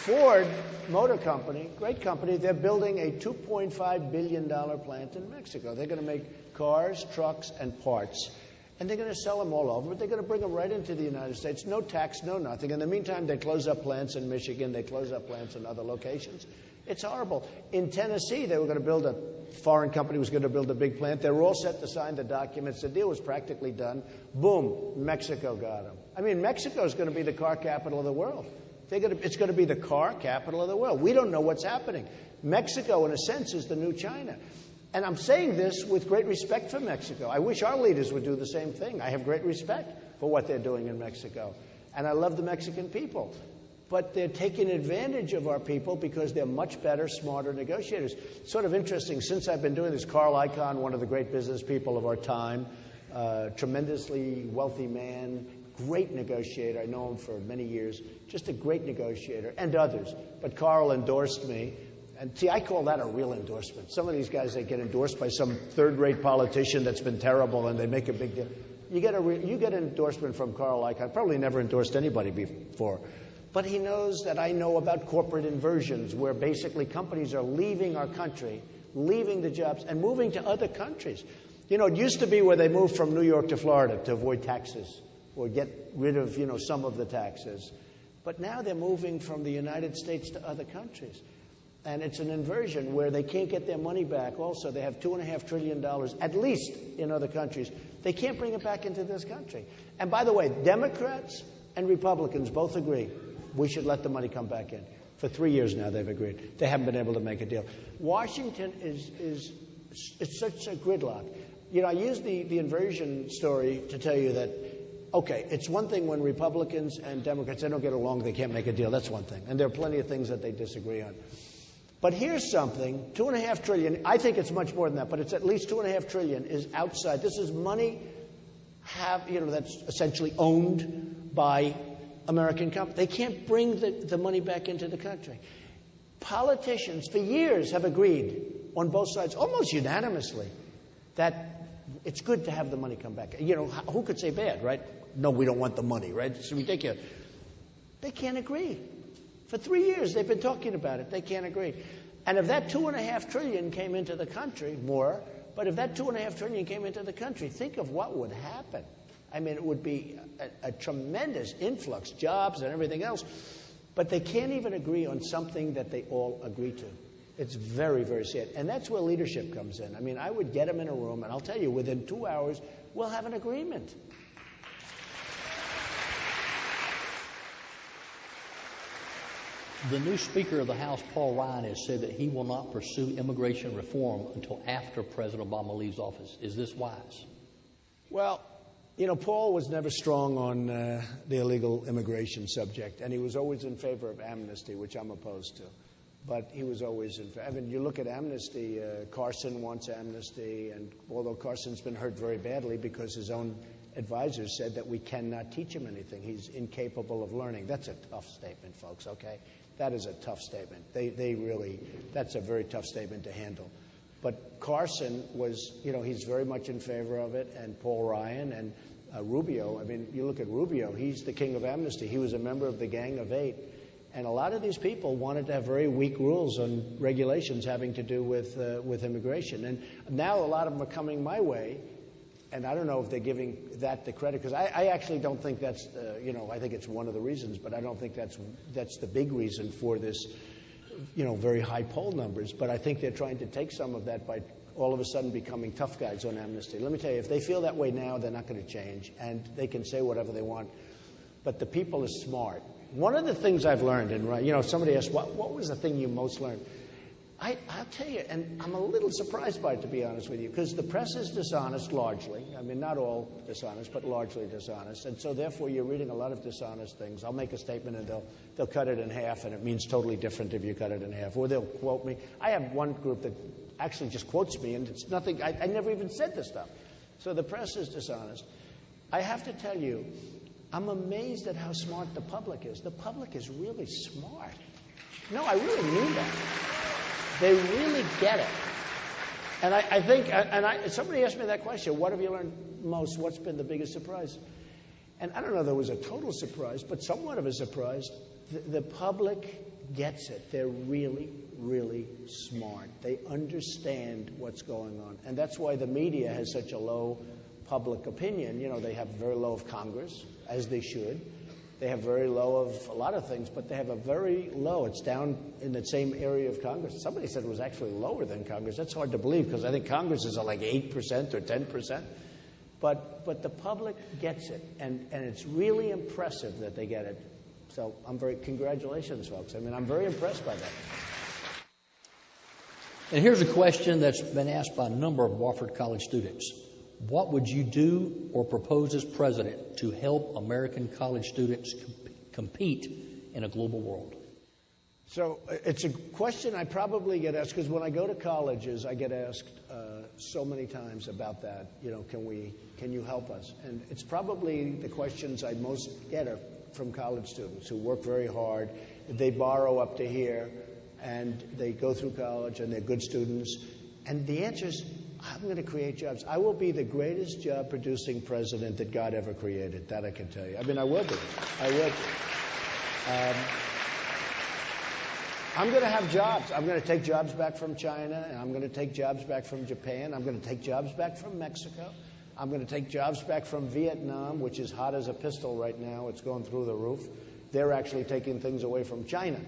Ford Motor Company, great company, they're building a $2.5 billion plant in Mexico. They're going to make cars, trucks, and parts. And they're going to sell them all over. They're going to bring them right into the United States. No tax, no nothing. In the meantime, they close up plants in Michigan. They close up plants in other locations. It's horrible. In Tennessee, they were going to build a foreign company was going to build a big plant. They were all set to sign the documents. The deal was practically done. Boom, Mexico got them. I mean, Mexico is going to be the car capital of the world. It's going to be the car capital of the world. We don't know what's happening. Mexico, in a sense, is the new China. And I'm saying this with great respect for Mexico. I wish our leaders would do the same thing. I have great respect for what they're doing in Mexico. And I love the Mexican people. But they're taking advantage of our people because they're much better, smarter negotiators. It's sort of interesting. Since I've been doing this, Carl Icahn, one of the great business people of our time, tremendously wealthy man, great negotiator. I know him for many years. Just a great negotiator, and others. But Carl endorsed me. And see, I call that a real endorsement. Some of these guys, they get endorsed by some third-rate politician that's been terrible, and they make a big deal. You get an endorsement from Carl Icahn. Probably never endorsed anybody before. But he knows that I know about corporate inversions, where basically companies are leaving our country, leaving the jobs, and moving to other countries. You know, it used to be where they moved from New York to Florida to avoid taxes or get rid of, some of the taxes. But now they're moving from the United States to other countries. And it's an inversion where they can't get their money back. Also, they have $2.5 trillion, at least in other countries. They can't bring it back into this country. And by the way, Democrats and Republicans both agree we should let the money come back in. For 3 years now, they've agreed. They haven't been able to make a deal. Washington is such a gridlock. I use the inversion story to tell you that, okay, it's one thing when Republicans and Democrats, they don't get along, they can't make a deal. That's one thing. And there are plenty of things that they disagree on. But here's something, $2.5 trillion, I think it's much more than that, but it's at least $2.5 trillion is outside. This is money that's essentially owned by American companies. They can't bring the money back into the country. Politicians for years have agreed on both sides, almost unanimously, that it's good to have the money come back. Who could say bad, right? No, we don't want the money, right? It's ridiculous. They can't agree. For 3 years, they've been talking about it. They can't agree. And if that $2.5 trillion came into the country, more, but if that $2.5 trillion came into the country, think of what would happen. I mean, it would be a tremendous influx, jobs and everything else. But they can't even agree on something that they all agree to. It's very, very sad. And that's where leadership comes in. I mean, I would get them in a room, and I'll tell you, within 2 hours, we'll have an agreement. The new Speaker of the House, Paul Ryan, has said that he will not pursue immigration reform until after President Obama leaves office. Is this wise? Well, you know, Paul was never strong on the illegal immigration subject, and he was always in favor of amnesty, which I'm opposed to. But he was always in favor. I mean, you look at amnesty, Carson wants amnesty, and although Carson's been hurt very badly because his own advisors said that we cannot teach him anything. He's incapable of learning. That's a tough statement, folks, okay? That is a tough statement. That's a very tough statement to handle. But Carson was, you know, he's very much in favor of it, and Paul Ryan and Rubio. I mean, you look at Rubio, he's the king of amnesty. He was a member of the Gang of Eight. And a lot of these people wanted to have very weak rules on regulations having to do with immigration. And now a lot of them are coming my way. And I don't know if they're giving that the credit, because I actually don't think that's, I think it's one of the reasons, but I don't think that's the big reason for this, very high poll numbers. But I think they're trying to take some of that by all of a sudden becoming tough guys on amnesty. Let me tell you, if they feel that way now, they're not going to change, and they can say whatever they want. But the people are smart. One of the things I've learned, and somebody asked, what was the thing you most learned? I'll tell you, and I'm a little surprised by it, to be honest with you, because the press is dishonest largely. I mean, not all dishonest, but largely dishonest. And so, therefore, you're reading a lot of dishonest things. I'll make a statement, and they'll cut it in half, and it means totally different if you cut it in half. Or they'll quote me. I have one group that actually just quotes me, and it's nothing. I never even said this stuff. So the press is dishonest. I have to tell you, I'm amazed at how smart the public is. The public is really smart. No, I really mean that. They really get it. And I think, somebody asked me that question, what have you learned most? What's been the biggest surprise? And I don't know if there was a total surprise, but somewhat of a surprise. The public gets it. They're really, really smart. They understand what's going on. And that's why the media has such a low public opinion. They have very low of Congress, as they should. They have very low of a lot of things, but they have a very low. It's down in the same area of Congress. Somebody said it was actually lower than Congress. That's hard to believe, because I think Congress is at like 8% or 10%. But the public gets it, and it's really impressive that they get it. So congratulations, folks. I mean, I'm very impressed by that. And here's a question that's been asked by a number of Wofford College students. What would you do or propose as president to help American college students compete in a global world? So it's a question I probably get asked, because when I go to colleges, I get asked so many times about that. Can you help us? And it's probably the questions I most get are from college students who work very hard. They borrow up to here, and they go through college, and they're good students. And the answer is, I'm going to create jobs. I will be the greatest job-producing president that God ever created. That I can tell you. I mean, I will be. I will. I'm going to have jobs. I'm going to take jobs back from China, and I'm going to take jobs back from Japan. I'm going to take jobs back from Mexico. I'm going to take jobs back from Vietnam, which is hot as a pistol right now. It's going through the roof. They're actually taking things away from China.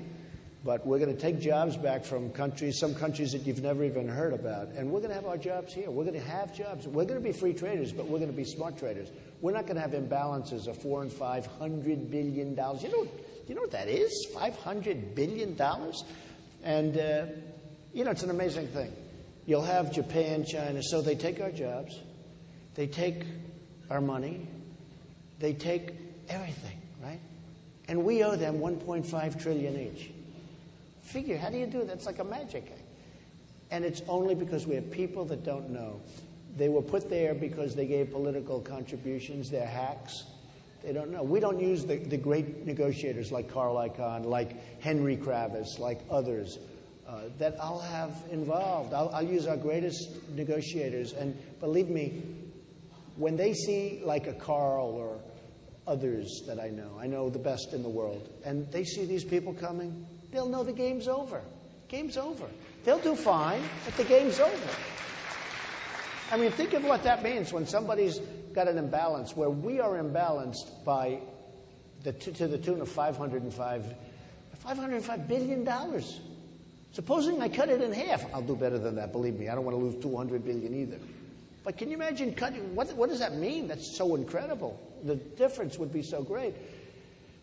But we're going to take jobs back from some countries that you've never even heard about. And we're going to have our jobs here. We're going to have jobs. We're going to be free traders, but we're going to be smart traders. We're not going to have imbalances of $400 and $500 billion. You know what that is? $500 billion? And, it's an amazing thing. You'll have Japan, China. So they take our jobs. They take our money. They take everything, right? And we owe them $1.5 trillion each. Figure, how do you do that? It's like a magic. And it's only because we have people that don't know. They were put there because they gave political contributions. They're hacks. They don't know. We don't use the great negotiators like Carl Icahn, like Henry Kravis, like others that I'll have involved. I'll use our greatest negotiators. And believe me, when they see like a Carl or others that I know the best in the world, and they see these people coming, they'll know the game's over. Game's over. They'll do fine, but the game's over. I mean, think of what that means when somebody's got an imbalance, where we are imbalanced by to the tune of $505 billion. Supposing I cut it in half, I'll do better than that, believe me. I don't want to lose $200 billion either. But can you imagine cutting? What does that mean? That's so incredible. The difference would be so great.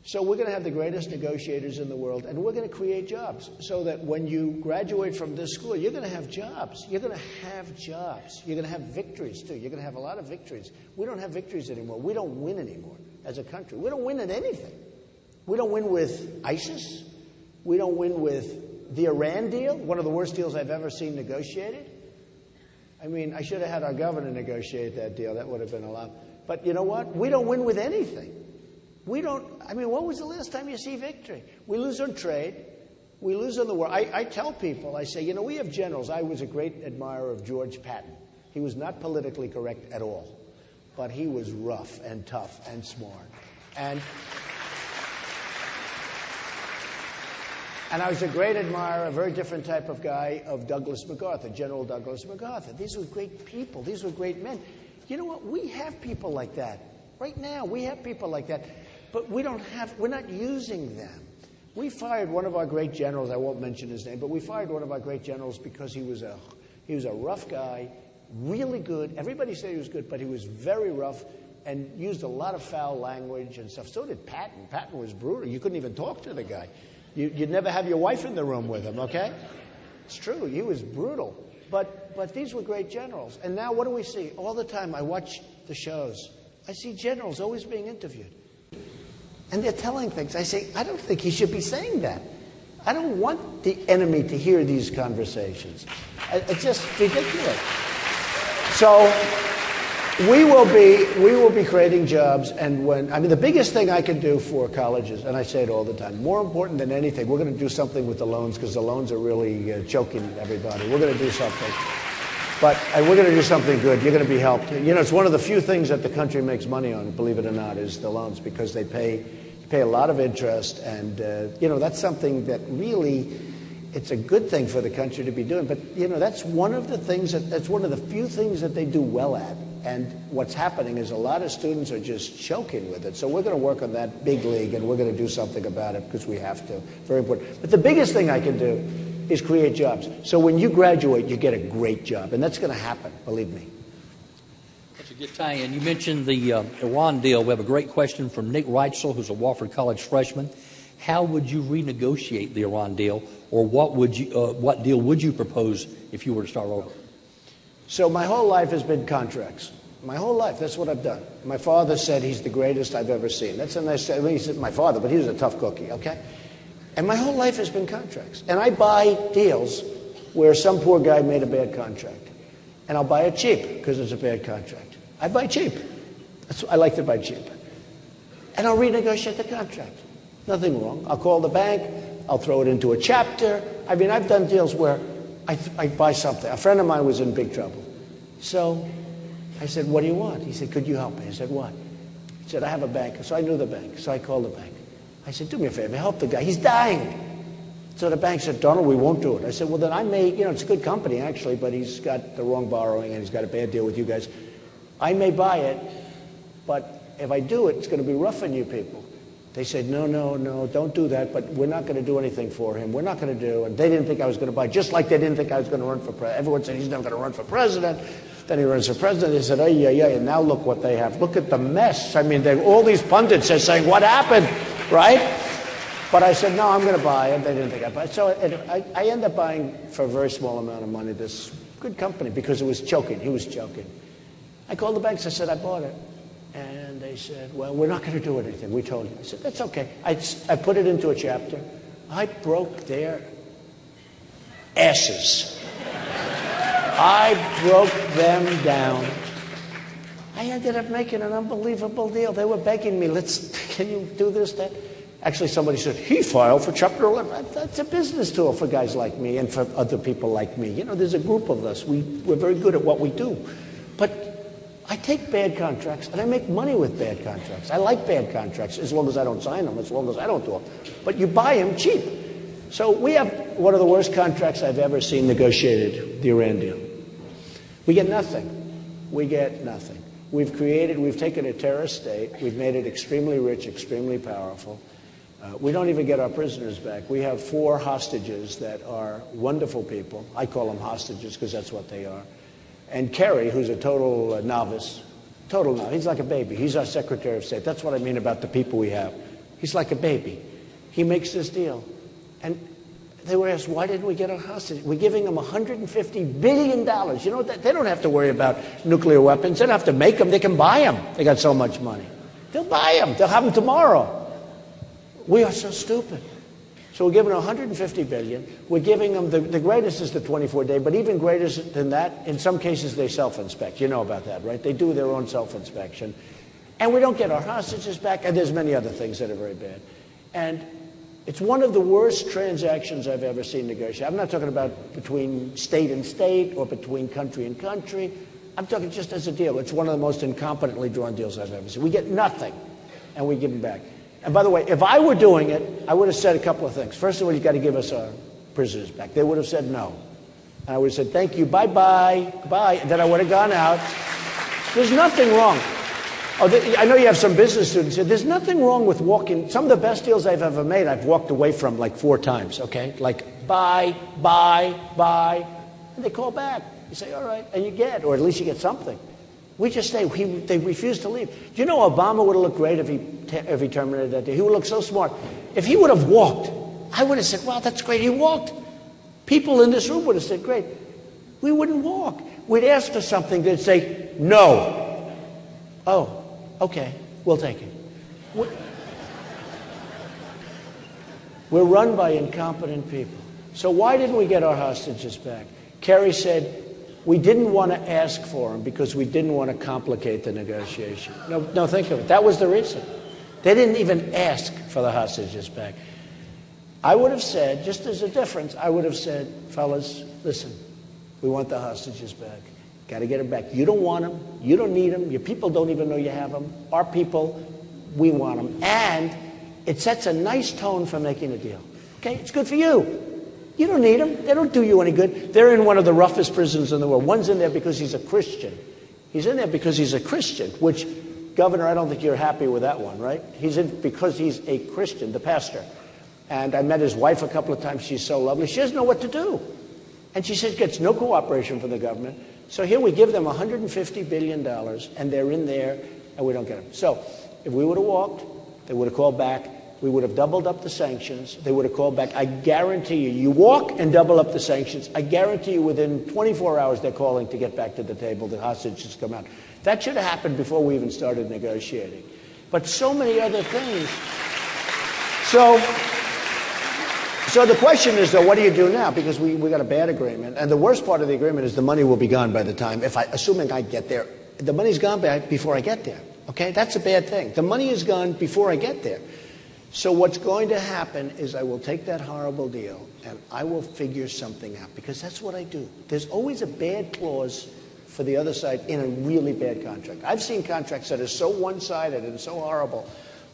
So we're going to have the greatest negotiators in the world, and we're going to create jobs so that when you graduate from this school, you're going to have jobs. You're going to have jobs. You're going to have victories, too. You're going to have a lot of victories. We don't have victories anymore. We don't win anymore as a country. We don't win at anything. We don't win with ISIS. We don't win with the Iran deal, one of the worst deals I've ever seen negotiated. I mean, I should have had our governor negotiate that deal. That would have been a lot. But you know what? We don't win with anything. We don't, I mean, what was the last time you see victory? We lose on trade. We lose on the war. I tell people, I say, you know, we have generals. I was a great admirer of George Patton. He was not politically correct at all, but he was rough and tough and smart. And I was a great admirer, a very different type of guy, of Douglas MacArthur, General Douglas MacArthur. These were great people. These were great men. You know what? We have people like that. Right now, we have people like that. But we're not using them. We fired one of our great generals, I won't mention his name, but we fired one of our great generals because he was a rough guy, really good. Everybody said he was good, but he was very rough and used a lot of foul language and stuff. So did Patton. Patton was brutal. You couldn't even talk to the guy. You'd never have your wife in the room with him, okay? It's true. He was brutal. But these were great generals. And now what do we see? All the time I watch the shows. I see generals always being interviewed. And they're telling things. I say, I don't think he should be saying that. I don't want the enemy to hear these conversations. It's just ridiculous. So we will be creating jobs. And the biggest thing I can do for colleges, and I say it all the time, more important than anything, we're going to do something with the loans because the loans are really choking everybody. We're going to do something. And we're going to do something good. You're going to be helped. You know, it's one of the few things that the country makes money on, believe it or not, is the loans, because they pay a lot of interest. And, you know, that's something that really, it's a good thing for the country to be doing. But, you know, that's one of the things, that's one of the few things that they do well at. And what's happening is a lot of students are just choking with it. So we're going to work on that big league, and we're going to do something about it because we have to. Very important. But the biggest thing I can do is create jobs. So when you graduate, you get a great job. And that's going to happen, believe me. That's a good tie-in. You mentioned the Iran deal. We have a great question from Nick Reitzel, who's a Wofford College freshman. How would you renegotiate the Iran deal, or what deal would you propose if you were to start over? So my whole life has been contracts. My whole life, that's what I've done. My father said he's the greatest I've ever seen. That's a nice, I mean, he said my father, but he was a tough cookie, okay? And my whole life has been contracts. And I buy deals where some poor guy made a bad contract. And I'll buy it cheap because it's a bad contract. I buy cheap. I like to buy cheap. And I'll renegotiate the contract. Nothing wrong. I'll call the bank. I'll throw it into a chapter. I mean, I've done deals where I buy something. A friend of mine was in big trouble. So I said, what do you want? He said, could you help me? I said, what? He said, I have a bank. So I knew the bank. So I called the bank. I said, do me a favor, help the guy. He's dying. So the bank said, Donald, we won't do it. I said, well, then I may, you know, it's a good company, actually, but he's got the wrong borrowing and he's got a bad deal with you guys. I may buy it, but if I do it, it's going to be rough on you people. They said, no, don't do that, but we're not going to do anything for him. We're not going to do, and they didn't think I was going to buy, just like they didn't think I was going to run for president. Everyone said he's not going to run for president. Then he runs for president. They said, yeah, and now look what they have. Look at the mess. I mean, all these pundits are saying, what happened, right? But I said, no, I'm going to buy it. They didn't think I'd buy it. So I ended up buying for a very small amount of money this good company because it was choking. He was choking. I called the banks. I said, I bought it. And they said, well, we're not going to do anything. We told you. I said, that's okay. I put it into a chapter. I broke their asses. I broke them down. I ended up making an unbelievable deal. They were begging me, can you do this, that? Actually, somebody said, he filed for Chapter 11. That's a business tool for guys like me and for other people like me. You know, there's a group of us. We're very good at what we do. But I take bad contracts, and I make money with bad contracts. I like bad contracts, as long as I don't sign them, as long as I don't do them. But you buy them cheap. So we have one of the worst contracts I've ever seen negotiated, the Iran deal. We get nothing. We get nothing. We've taken a terrorist state. We've made it extremely rich, extremely powerful. We don't even get our prisoners back. We have 4 hostages that are wonderful people. I call them hostages because that's what they are. And Kerry, who's a total novice, he's like a baby. He's our Secretary of State. That's what I mean about the people we have. He's like a baby. He makes this deal. And they were asked, why didn't we get our hostage? We're giving them $150 billion. You know, they don't have to worry about nuclear weapons. They don't have to make them. They can buy them. They got so much money. They'll buy them. They'll have them tomorrow. We are so stupid. So we're giving them $150 billion. We're giving them, the greatest is the 24-day, but even greater than that, in some cases they self-inspect. You know about that, right? They do their own self-inspection. And we don't get our hostages back, and there's many other things that are very bad. And it's one of the worst transactions I've ever seen negotiated. I'm not talking about between state and state or between country and country. I'm talking just as a deal. It's one of the most incompetently drawn deals I've ever seen. We get nothing, and we give them back. And by the way, if I were doing it, I would have said a couple of things. First of all, you've got to give us our prisoners back. They would have said no. And I would have said, thank you, bye-bye, bye. And then I would have gone out. There's nothing wrong. Oh, I know you have some business students here. There's nothing wrong with walking. Some of the best deals I've ever made, I've walked away from like 4 times, okay? Like, bye, bye, bye. And they call back. You say, all right, and you get, or at least you get something. We just stay. They refuse to leave. Do you know Obama would have looked great if he terminated that deal? He would look so smart. If he would have walked, I would have said, wow, that's great. He walked. People in this room would have said, great. We wouldn't walk. We'd ask for something. They'd say, no. Oh. Okay, we'll take it. We're run by incompetent people. So why didn't we get our hostages back? Kerry said we didn't want to ask for them because we didn't want to complicate the negotiation. No, think of it. That was the reason. They didn't even ask for the hostages back. I would have said, just as a difference, I would have said, fellas, listen, we want the hostages back. Got to get them back. You don't want them. You don't need them. Your people don't even know you have them. Our people, we want them. And it sets a nice tone for making a deal. Okay? It's good for you. You don't need them. They don't do you any good. They're in one of the roughest prisons in the world. One's in there because he's a Christian. He's in there because he's a Christian, which, Governor, I don't think you're happy with that one, right? He's in because he's a Christian, the pastor. And I met his wife a couple of times. She's so lovely. She doesn't know what to do. And she says gets no cooperation from the government. So here we give them $150 billion, and they're in there, and we don't get them. So if we would have walked, they would have called back. We would have doubled up the sanctions. They would have called back. I guarantee you, you walk and double up the sanctions. I guarantee you within 24 hours they're calling to get back to the table. The hostages come out. That should have happened before we even started negotiating. But so many other things. So the question is, though, what do you do now? Because we got a bad agreement. And the worst part of the agreement is the money will be gone by the time, assuming I get there. The money's gone back before I get there. Okay? That's a bad thing. The money is gone before I get there. So what's going to happen is I will take that horrible deal and I will figure something out. Because that's what I do. There's always a bad clause for the other side in a really bad contract. I've seen contracts that are so one-sided and so horrible.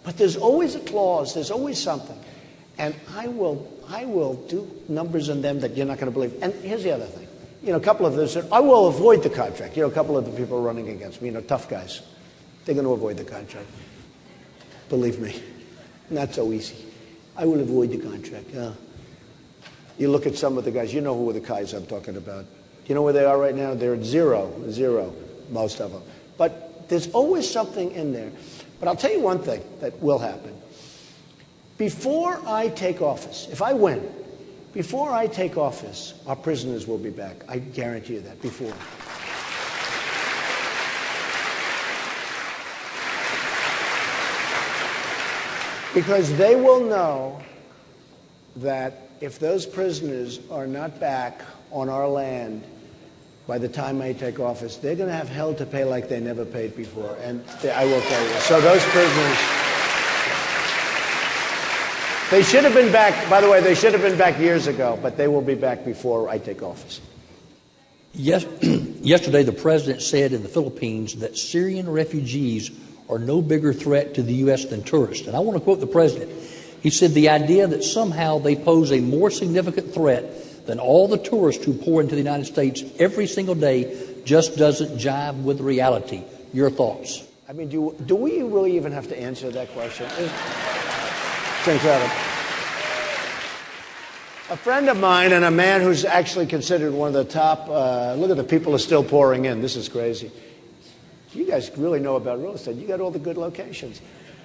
But there's always a clause. There's always something. And I will do numbers on them that you're not going to believe. And here's the other thing. You know, a couple of them said, I will avoid the contract. You know, a couple of the people running against me, you know, tough guys. They're going to avoid the contract. Believe me, not so easy. I will avoid the contract. You look at some of the guys, you know who are the guys I'm talking about. You know where they are right now? They're at zero, most of them. But there's always something in there. But I'll tell you one thing that will happen. Before I take office, if I win, before I take office, our prisoners will be back. I guarantee you that, before. Because they will know that if those prisoners are not back on our land by the time I take office, they're going to have hell to pay like they never paid before. And I will tell you. So those prisoners... They should have been back, by the way, they should have been back years ago, but they will be back before I take office. Yes, yesterday, the president said in the Philippines that Syrian refugees are no bigger threat to the U.S. than tourists. And I want to quote the president. He said the idea that somehow they pose a more significant threat than all the tourists who pour into the United States every single day just doesn't jive with reality. Your thoughts? I mean, do we really even have to answer that question? It's incredible. A friend of mine and a man who's actually considered one of the top, look at the people are still pouring in. This is crazy. You guys really know about real estate. You got all the good locations,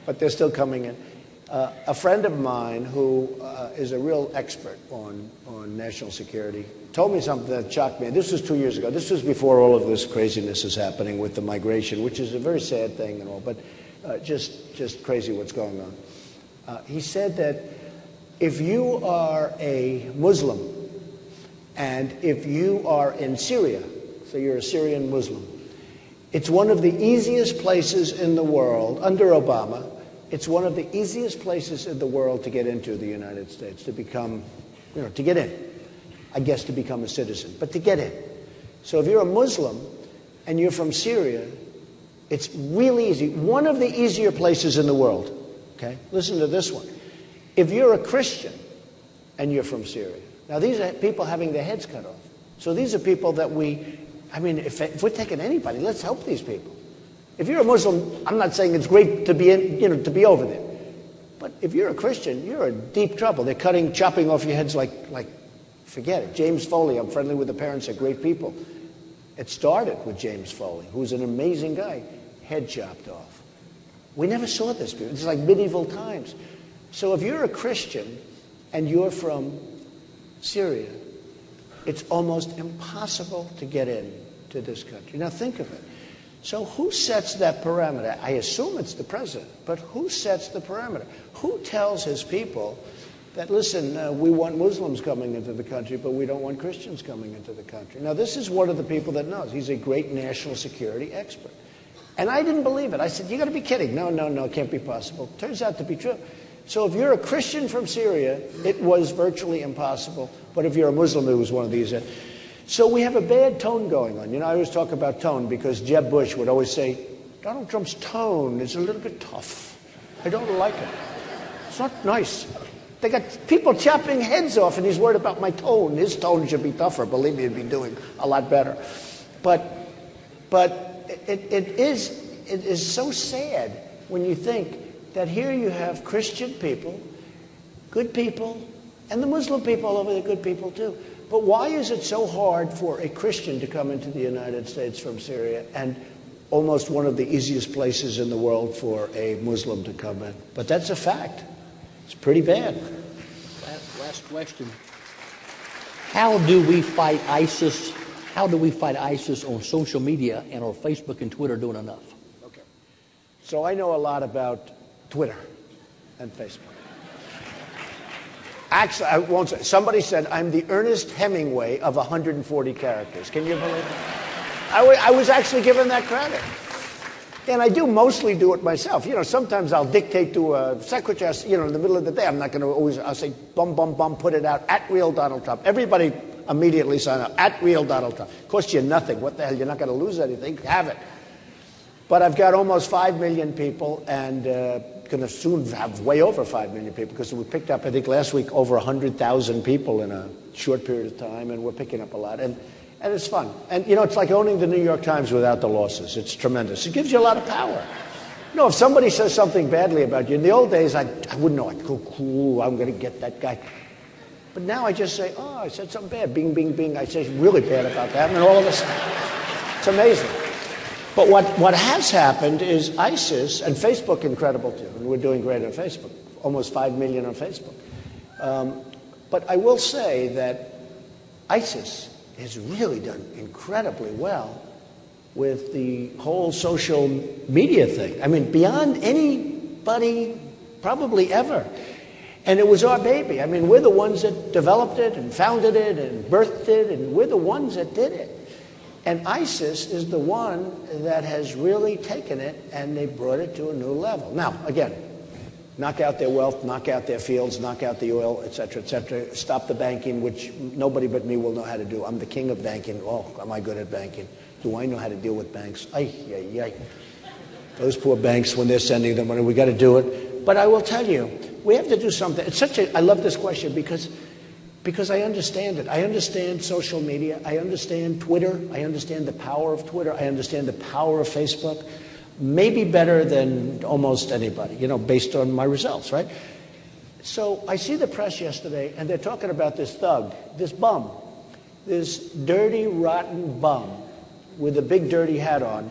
but they're still coming in. A friend of mine who is a real expert on national security told me something that shocked me. This was 2 years ago. This was before all of this craziness is happening with the migration, which is a very sad thing and all, but just crazy what's going on. He said that if you are a Muslim and if you are in Syria, so you're a Syrian Muslim, it's one of the easiest places in the world, under Obama, it's one of the easiest places in the world to get into the United States, to become, to get in. I guess to become a citizen, but to get in. So if you're a Muslim and you're from Syria, it's really easy. One of the easier places in the world, okay? Listen to this one. If you're a Christian and you're from Syria, now these are people having their heads cut off. So these are people that if we're taking anybody, let's help these people. If you're a Muslim, I'm not saying it's great to be in, to be over there. But if you're a Christian, you're in deep trouble. They're chopping off your heads like forget it. James Foley, I'm friendly with the parents, they're great people. It started with James Foley, who's an amazing guy, head chopped off. We never saw this before. It's like medieval times. So if you're a Christian and you're from Syria, it's almost impossible to get in to this country. Now think of it. So who sets that parameter? I assume it's the president, but who sets the parameter? Who tells his people that, listen, we want Muslims coming into the country, but we don't want Christians coming into the country? Now, this is one of the people that knows. He's a great national security expert. And I didn't believe it. I said, you got to be kidding. No, it can't be possible. Turns out to be true. So if you're a Christian from Syria, it was virtually impossible. But if you're a Muslim, it was one of these. So we have a bad tone going on. I always talk about tone because Jeb Bush would always say, Donald Trump's tone is a little bit tough. I don't like it. It's not nice. They got people chopping heads off, and he's worried about my tone. His tone should be tougher. Believe me, he'd be doing a lot better. But it is so sad when you think that here you have Christian people, good people, and the Muslim people all over there, good people too. But why is it so hard for a Christian to come into the United States from Syria and almost one of the easiest places in the world for a Muslim to come in? But that's a fact. It's pretty bad. Last question. How do we fight ISIS? How do we fight ISIS on social media and on Facebook and Twitter doing enough? Okay. So I know a lot about Twitter and Facebook. Actually, I won't say. Somebody said I'm the Ernest Hemingway of 140 characters. Can you believe it? I was actually given that credit. And I do mostly do it myself. Sometimes I'll dictate to a secretary, in the middle of the day. I'm not going to always, I'll say, bum, put it out, @real Donald Trump. Everybody immediately sign up, @real Donald Trump. Costs you nothing. What the hell? You're not going to lose anything. Have it. But I've got almost 5 million people and going to soon have way over 5 million people because we picked up, I think, last week over 100,000 people in a short period of time, and we're picking up a lot. And it's fun. And, it's like owning the New York Times without the losses. It's tremendous. It gives you a lot of power. If somebody says something badly about you, in the old days, I wouldn't know. I'd go, cool, I'm going to get that guy. But now I just say, I said something bad. Bing, bing, bing. I say really bad about that. And all of a sudden, it's amazing. But what has happened is ISIS, and Facebook incredible too, and we're doing great on Facebook, almost 5 million on Facebook. But I will say that ISIS has really done incredibly well with the whole social media thing. I mean, beyond anybody probably ever. And it was our baby. I mean, we're the ones that developed it and founded it and birthed it, and we're the ones that did it. And ISIS is the one that has really taken it, and they brought it to a new level. Now, again, knock out their wealth, knock out their fields, knock out the oil, et cetera, stop the banking, which nobody but me will know how to do. I'm the king of banking. Oh, am I good at banking? Do I know how to deal with banks? Ay. Those poor banks, when they're sending them money, we got to do it. But I will tell you, we have to do something. I love this question because I understand it. I understand social media. I understand Twitter. I understand the power of Twitter. I understand the power of Facebook. Maybe better than almost anybody, based on my results, right? So I see the press yesterday, and they're talking about this thug, this bum, this dirty, rotten bum with a big dirty hat on,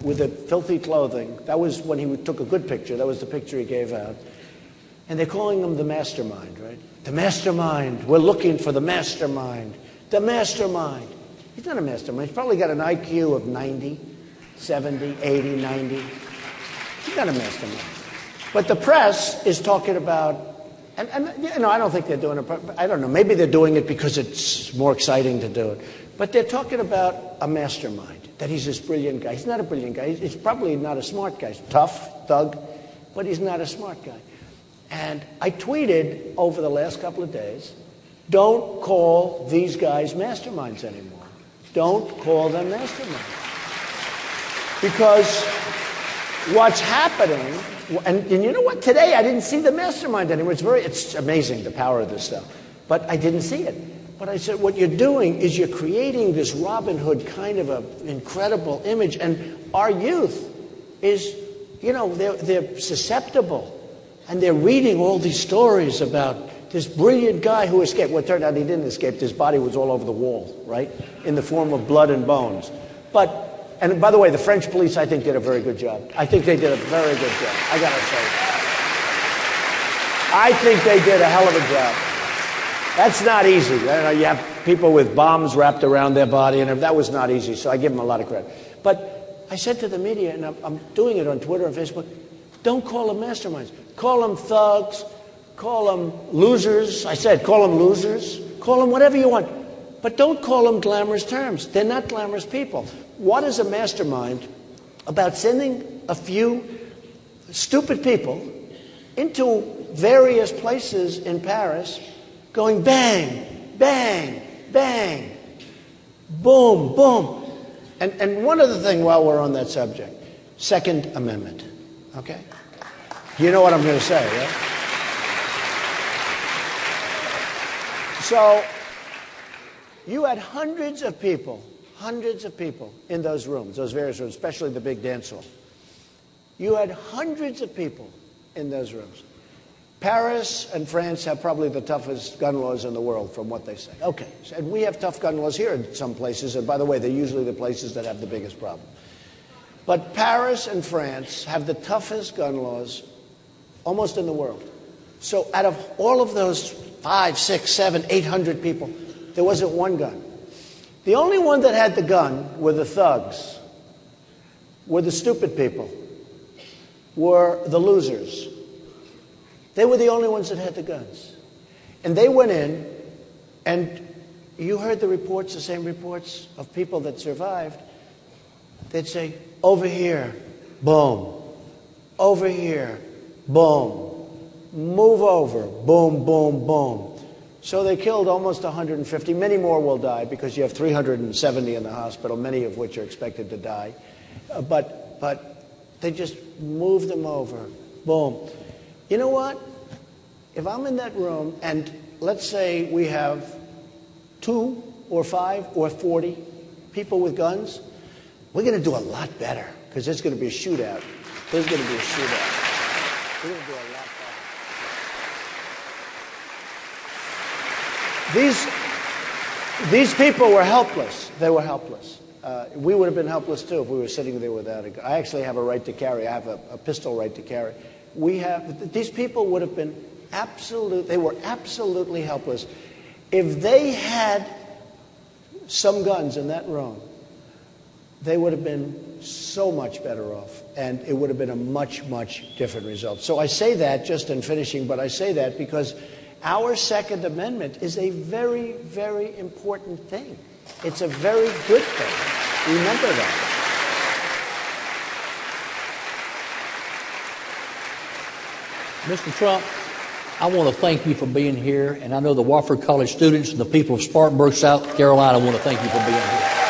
with the filthy clothing. That was when he took a good picture. That was the picture he gave out. And they're calling him the mastermind, right? The mastermind. We're looking for the mastermind. The mastermind. He's not a mastermind. He's probably got an IQ of 90, 70, 80, 90. He's not a mastermind. But the press is talking about, and I don't think they're doing it, I don't know, maybe they're doing it because it's more exciting to do it. But they're talking about a mastermind, that he's this brilliant guy. He's not a brilliant guy. He's probably not a smart guy. He's tough, thug, but he's not a smart guy. And I tweeted over the last couple of days, don't call these guys masterminds anymore. Don't call them masterminds. Because what's happening, and you know what? Today I didn't see the mastermind anymore. It's amazing, the power of this stuff. But I didn't see it. But I said, what you're doing is you're creating this Robin Hood kind of an incredible image. And our youth is, they're susceptible. And they're reading all these stories about this brilliant guy who escaped. Well, it turned out he didn't escape. His body was all over the wall, right? In the form of blood and bones. And by the way, the French police, I think, did a very good job. I think they did a very good job. I got to say. I think they did a hell of a job. That's not easy. You have people with bombs wrapped around their body, and that was not easy, so I give them a lot of credit. But I said to the media, and I'm doing it on Twitter and Facebook, don't call them masterminds. Call them thugs. Call them losers. I said, call them losers. Call them whatever you want. But don't call them glamorous terms. They're not glamorous people. What is a mastermind about sending a few stupid people into various places in Paris, going bang, bang, bang, boom, boom. And one other thing while we're on that subject, Second Amendment, okay? You know what I'm going to say, right? So you had hundreds of people in those rooms, those various rooms, especially the big dance hall. You had hundreds of people in those rooms. Paris and France have probably the toughest gun laws in the world, from what they say. Okay, and we have tough gun laws here in some places, and by the way, they're usually the places that have the biggest problem. But Paris and France have the toughest gun laws almost in the world. So out of all of those 5, 6, 7, 800 people, there wasn't one gun. The only one that had the gun were the thugs, were the stupid people, were the losers. They were the only ones that had the guns. And they went in, and you heard the reports, the same reports of people that survived. They'd say, over here, boom. Over here, boom. Move over, boom, boom, boom. So they killed almost 150. Many more will die because you have 370 in the hospital, many of which are expected to die. But they just moved them over, boom. You know what? If I'm in that room and let's say we have 2 or 5 or 40 people with guns, we're going to do a lot better because there's going to be a shootout. There's going to be a shootout. We're going to do a lot better. These people were helpless. They were helpless. We would have been helpless too if we were sitting there without a gun. I actually have a right to carry. I have a pistol right to carry. These people would have been they were absolutely helpless. If they had some guns in that room, they would have been so much better off, and it would have been a much, much different result. So I say that just in finishing, but I say that because our Second Amendment is a very, very important thing. It's a very good thing. Remember that. Mr. Trump, I want to thank you for being here, and I know the Wofford College students and the people of Spartanburg, South Carolina want to thank you for being here.